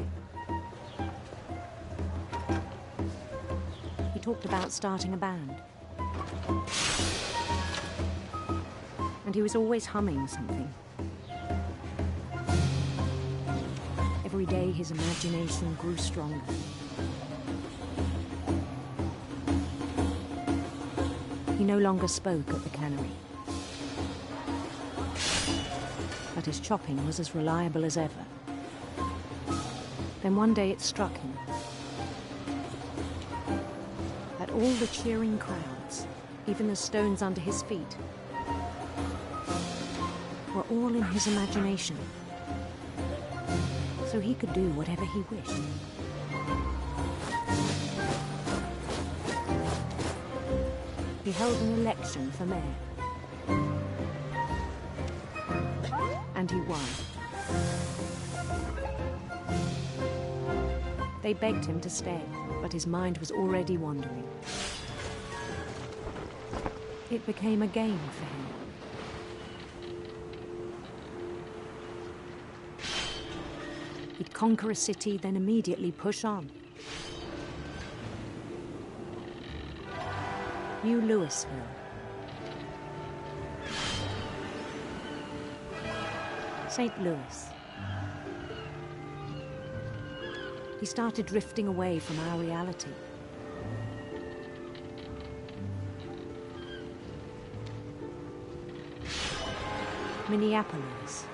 He talked about starting a band. And he was always humming something. Every day his imagination grew stronger. He no longer spoke at the cannery. But his chopping was as reliable as ever. Then one day it struck him that all the cheering crowds, even the stones under his feet, were all in his imagination. So he could do whatever he wished. He held an election for mayor. And he won. They begged him to stay, but his mind was already wandering. It became a game for him. He'd conquer a city, then immediately push on. New Louisville. St. Louis. He started drifting away from our reality. Minneapolis.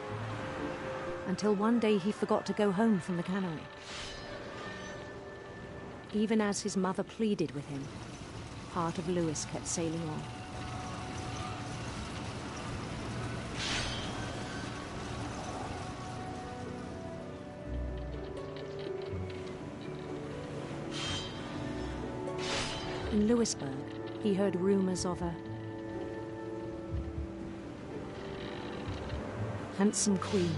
Until one day he forgot to go home from the cannery. Even as his mother pleaded with him, part of Louis kept sailing on. In Louisburg, he heard rumors of a handsome queen.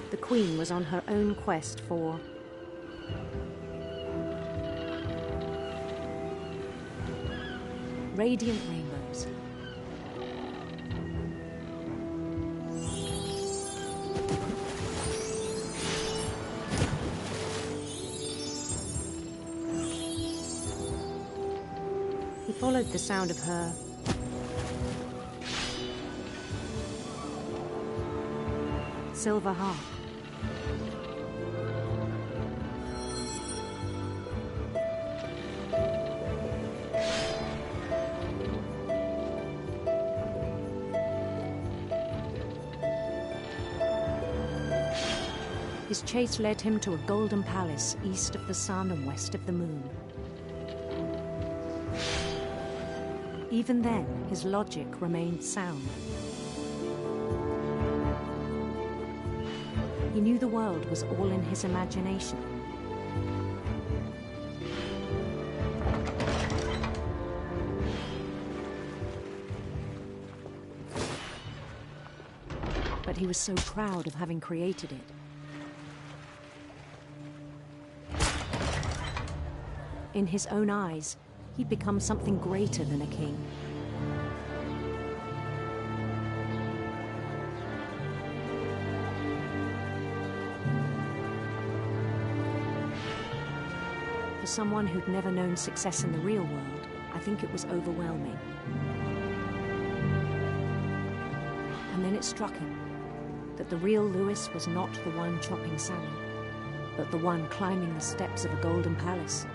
The queen was on her own quest for radiant rainbows. He followed the sound of her silver harp. His chase led him to a golden palace east of the sun and west of the moon. Even then, his logic remained sound. He knew the world was all in his imagination. But he was so proud of having created it. In his own eyes, he'd become something greater than a king. For someone who'd never known success in the real world, I think it was overwhelming. And then it struck him that the real Louis was not the one chopping salad, but the one climbing the steps of a golden palace.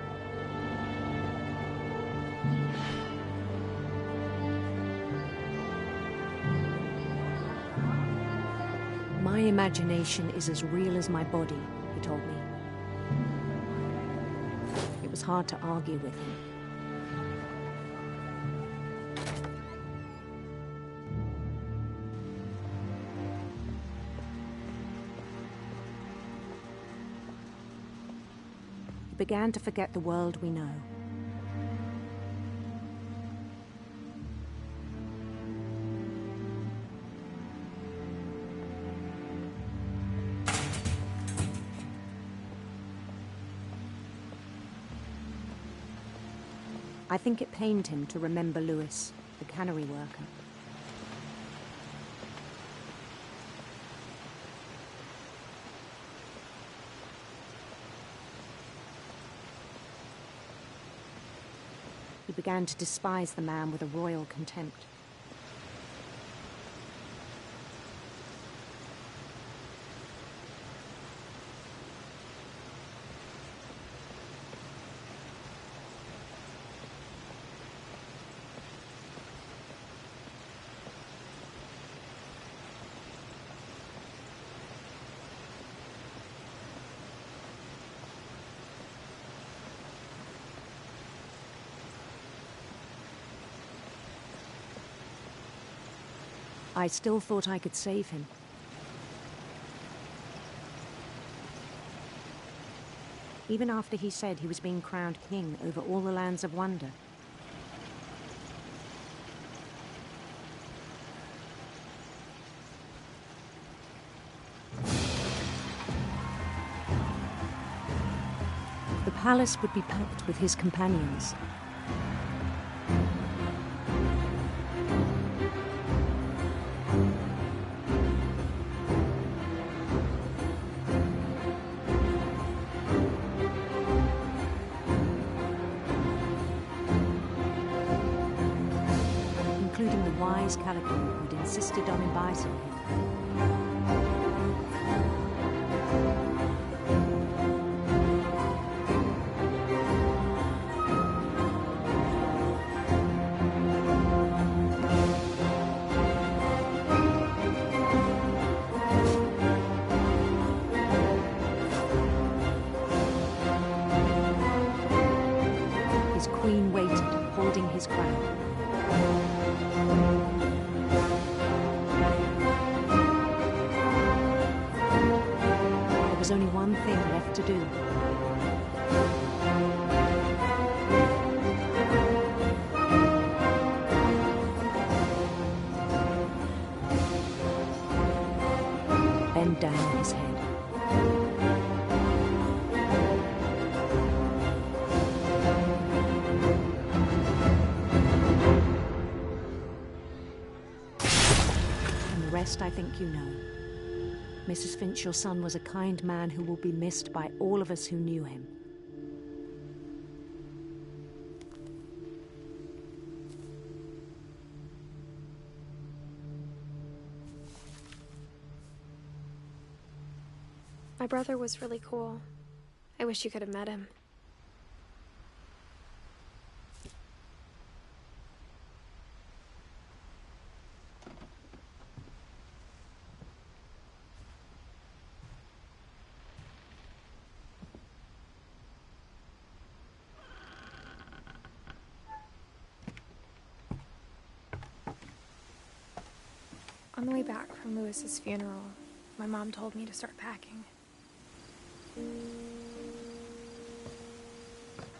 My imagination is as real as my body, he told me. It was hard to argue with him. He began to forget the world we know. I think it pained him to remember Louis, the cannery worker. He began to despise the man with a royal contempt. I still thought I could save him. Even after he said he was being crowned king over all the lands of wonder. The palace would be packed with his companions. Including the wise Calico who'd insisted on inviting him. His queen waited, holding his crown. There was only one thing left to do. Bend down his head. And the rest I think you know. Mrs. Finch, your son was a kind man who will be missed by all of us who knew him. My brother was really cool. I wish you could have met him. On the way back from Louis's funeral, my mom told me to start packing.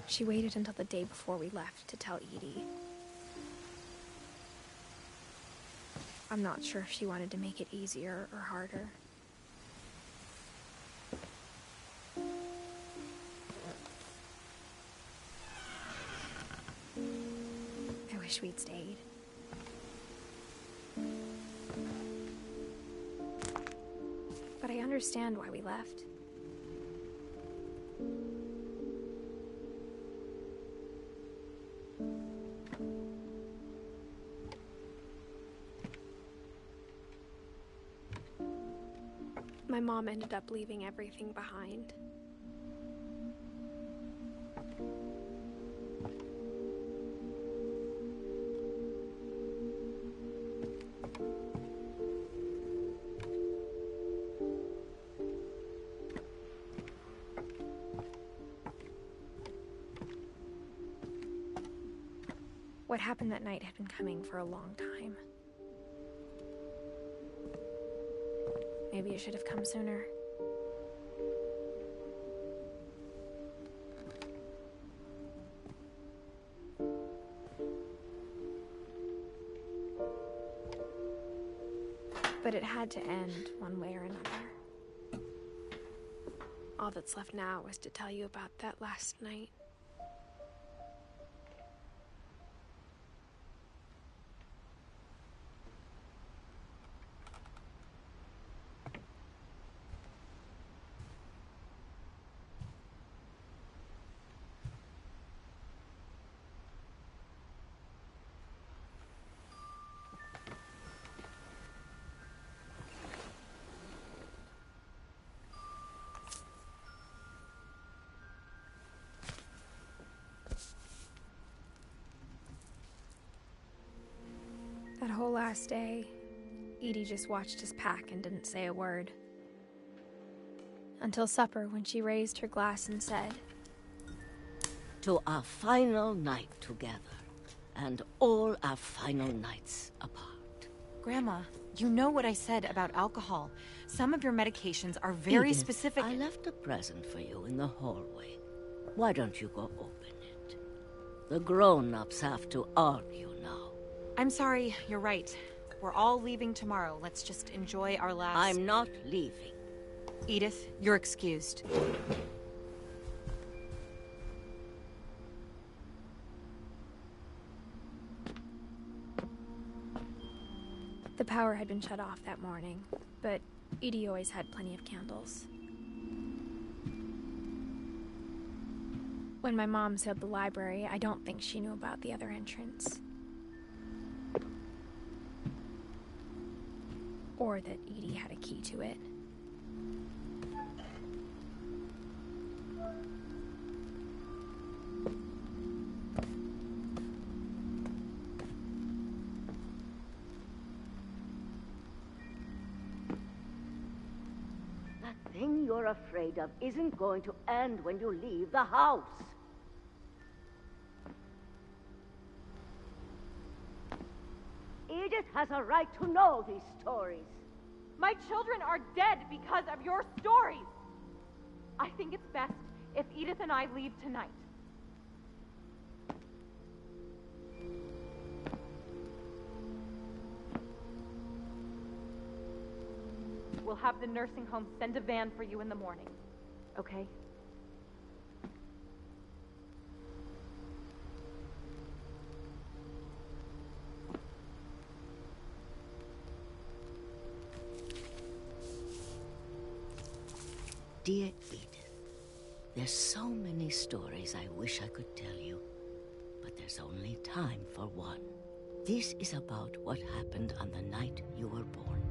She waited until the day before we left to tell Edie. I'm not sure if she wanted to make it easier or harder. I wish we'd stayed. But I understand why we left. My mom ended up leaving everything behind. What happened that night had been coming for a long time. Maybe it should have come sooner. But it had to end one way or another. All that's left now is to tell you about that last night. last day, Edie just watched us pack and didn't say a word. Until supper, when she raised her glass and said, "To our final night together, and all our final nights apart." Grandma, you know what I said about alcohol. Some of your medications are very Edith, specific. I left a present for you in the hallway. Why don't you go open it? The grown-ups have to argue now. I'm sorry, you're right. We're all leaving tomorrow. Let's just enjoy our last... I'm not leaving. Edith, you're excused. The power had been shut off that morning, but Edie always had plenty of candles. When my mom sealed the library, I don't think she knew about the other entrance. Or that Edie had a key to it. That thing you're afraid of isn't going to end when you leave the house. Edith has a right to know these stories. My children are dead because of your stories. I think it's best if Edith and I leave tonight. We'll have the nursing home send a van for you in the morning, okay? Dear Edith, there's so many stories I wish I could tell you, but there's only time for one. This is about what happened on the night you were born.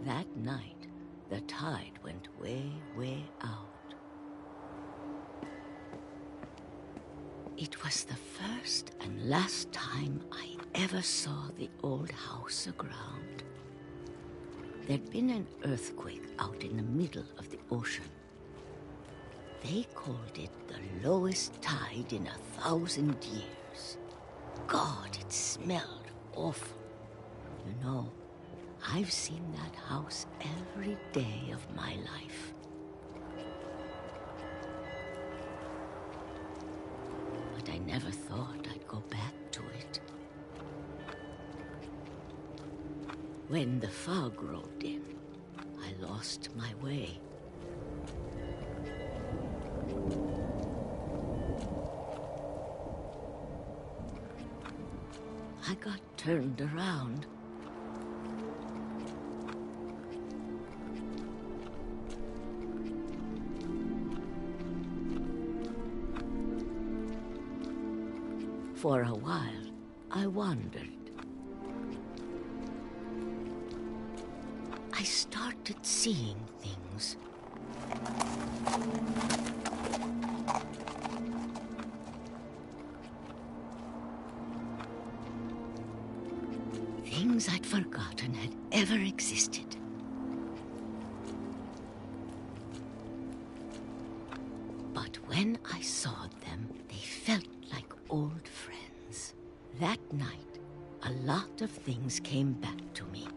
That night, the tide went way, way out. It was the first and last time I ever saw the old house aground. There'd been an earthquake out in the middle of the ocean. They called it the lowest tide in 1,000 years. God, it smelled awful. You know, I've seen that house every day of my life. But I never thought I'd go back to it. When the fog rolled in, I lost my way. I got turned around. For a while, I wandered. I started seeing things. Things I'd forgotten had ever existed. But when I saw them, they felt like old friends. That night, a lot of things came back to me.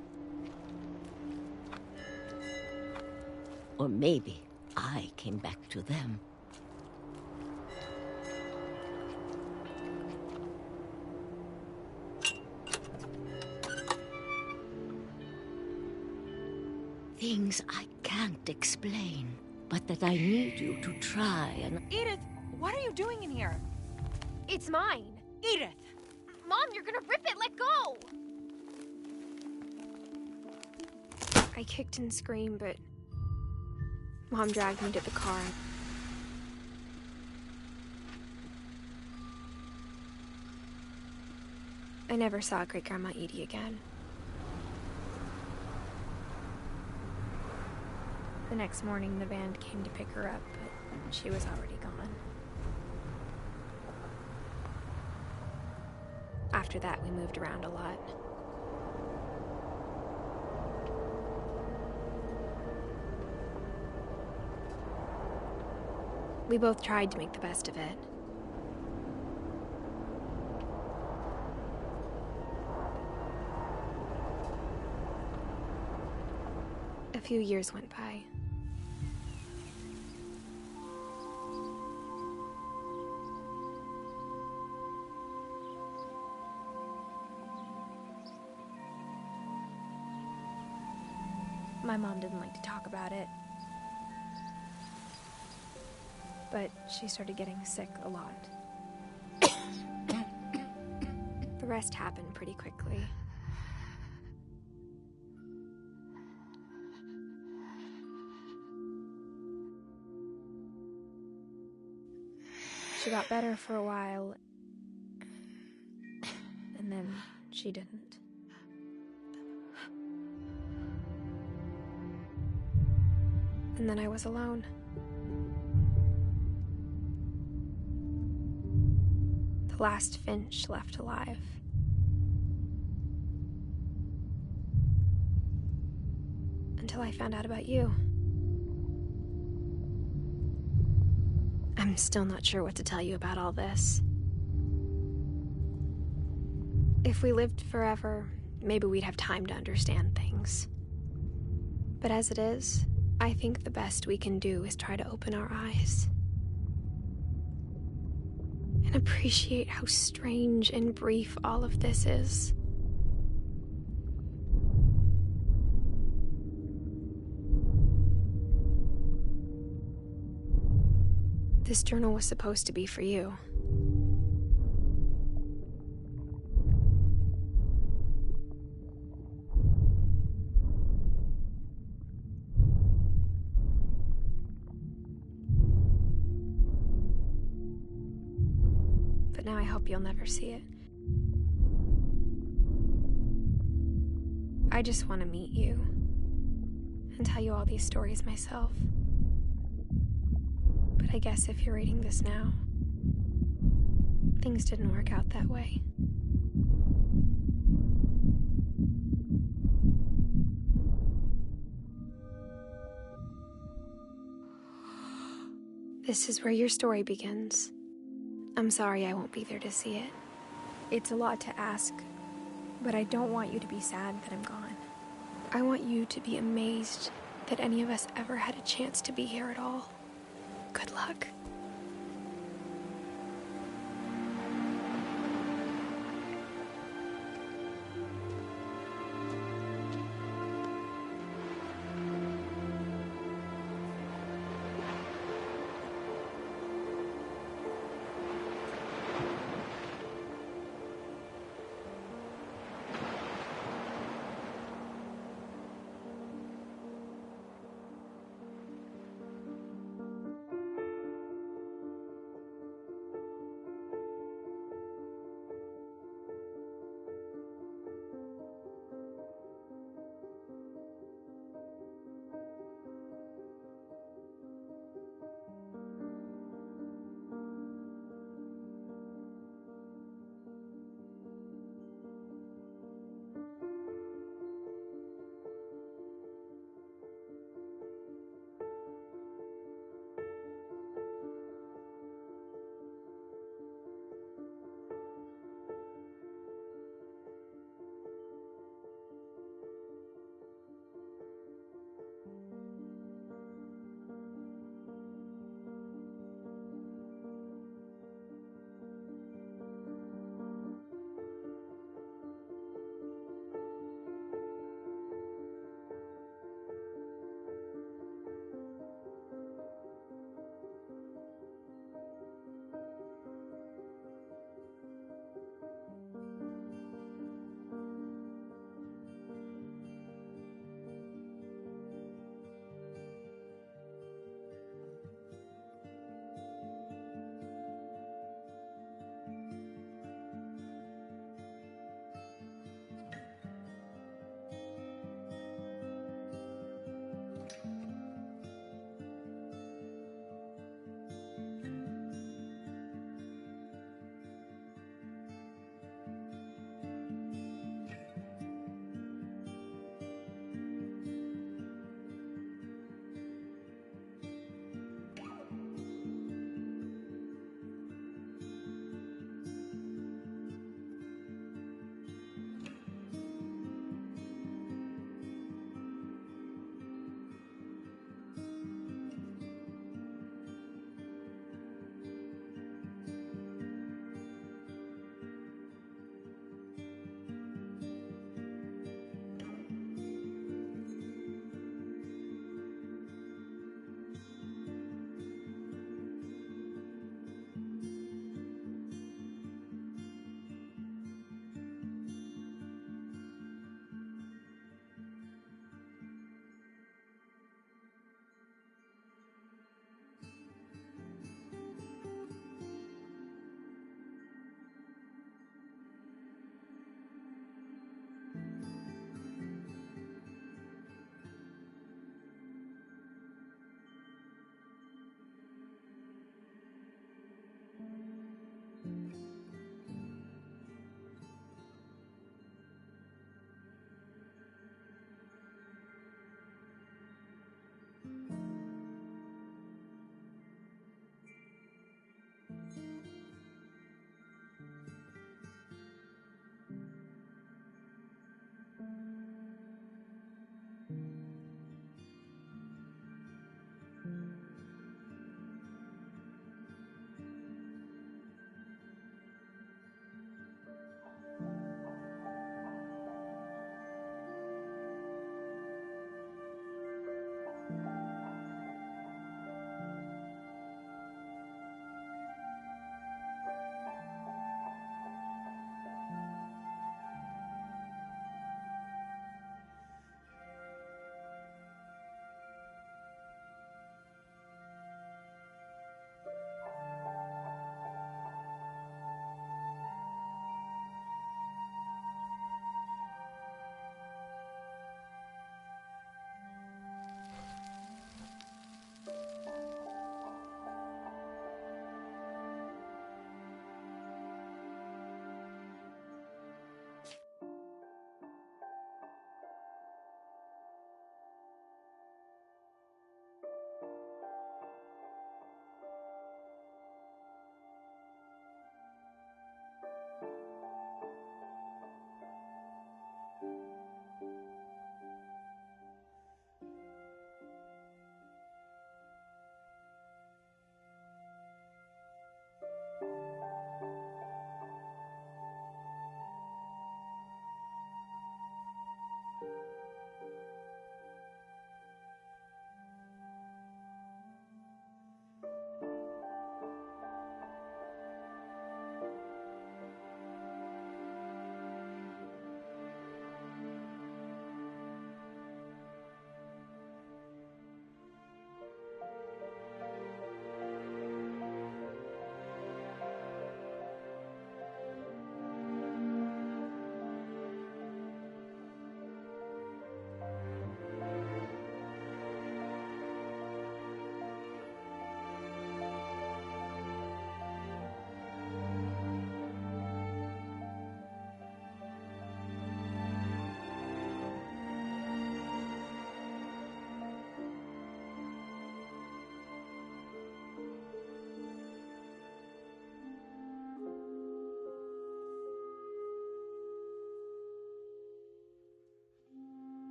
Or maybe I came back to them. Things I can't explain, but that I need you to try and... Edith, what are you doing in here? It's mine. Edith! Mom, you're gonna rip it! Let go! I kicked and screamed, but Mom dragged me to the car. I never saw Great-Grandma Edie again. The next morning, the van came to pick her up, but she was already gone. After after that, we moved around a lot. We both tried to make the best of it. A few years went by. My mom didn't like to talk about it. But she started getting sick a lot. The rest happened pretty quickly. She got better for a while, and then she didn't. And then I was alone. The last Finch left alive. Until I found out about you. I'm still not sure what to tell you about all this. If we lived forever, maybe we'd have time to understand things. But as it is, I think the best we can do is try to open our eyes. And appreciate how strange and brief all of this is. This journal was supposed to be for you. But now I hope you'll never see it. I just want to meet you and tell you all these stories myself. But I guess if you're reading this now, things didn't work out that way. This is where your story begins. I'm sorry I won't be there to see it. It's a lot to ask, but I don't want you to be sad that I'm gone. I want you to be amazed that any of us ever had a chance to be here at all. Good luck.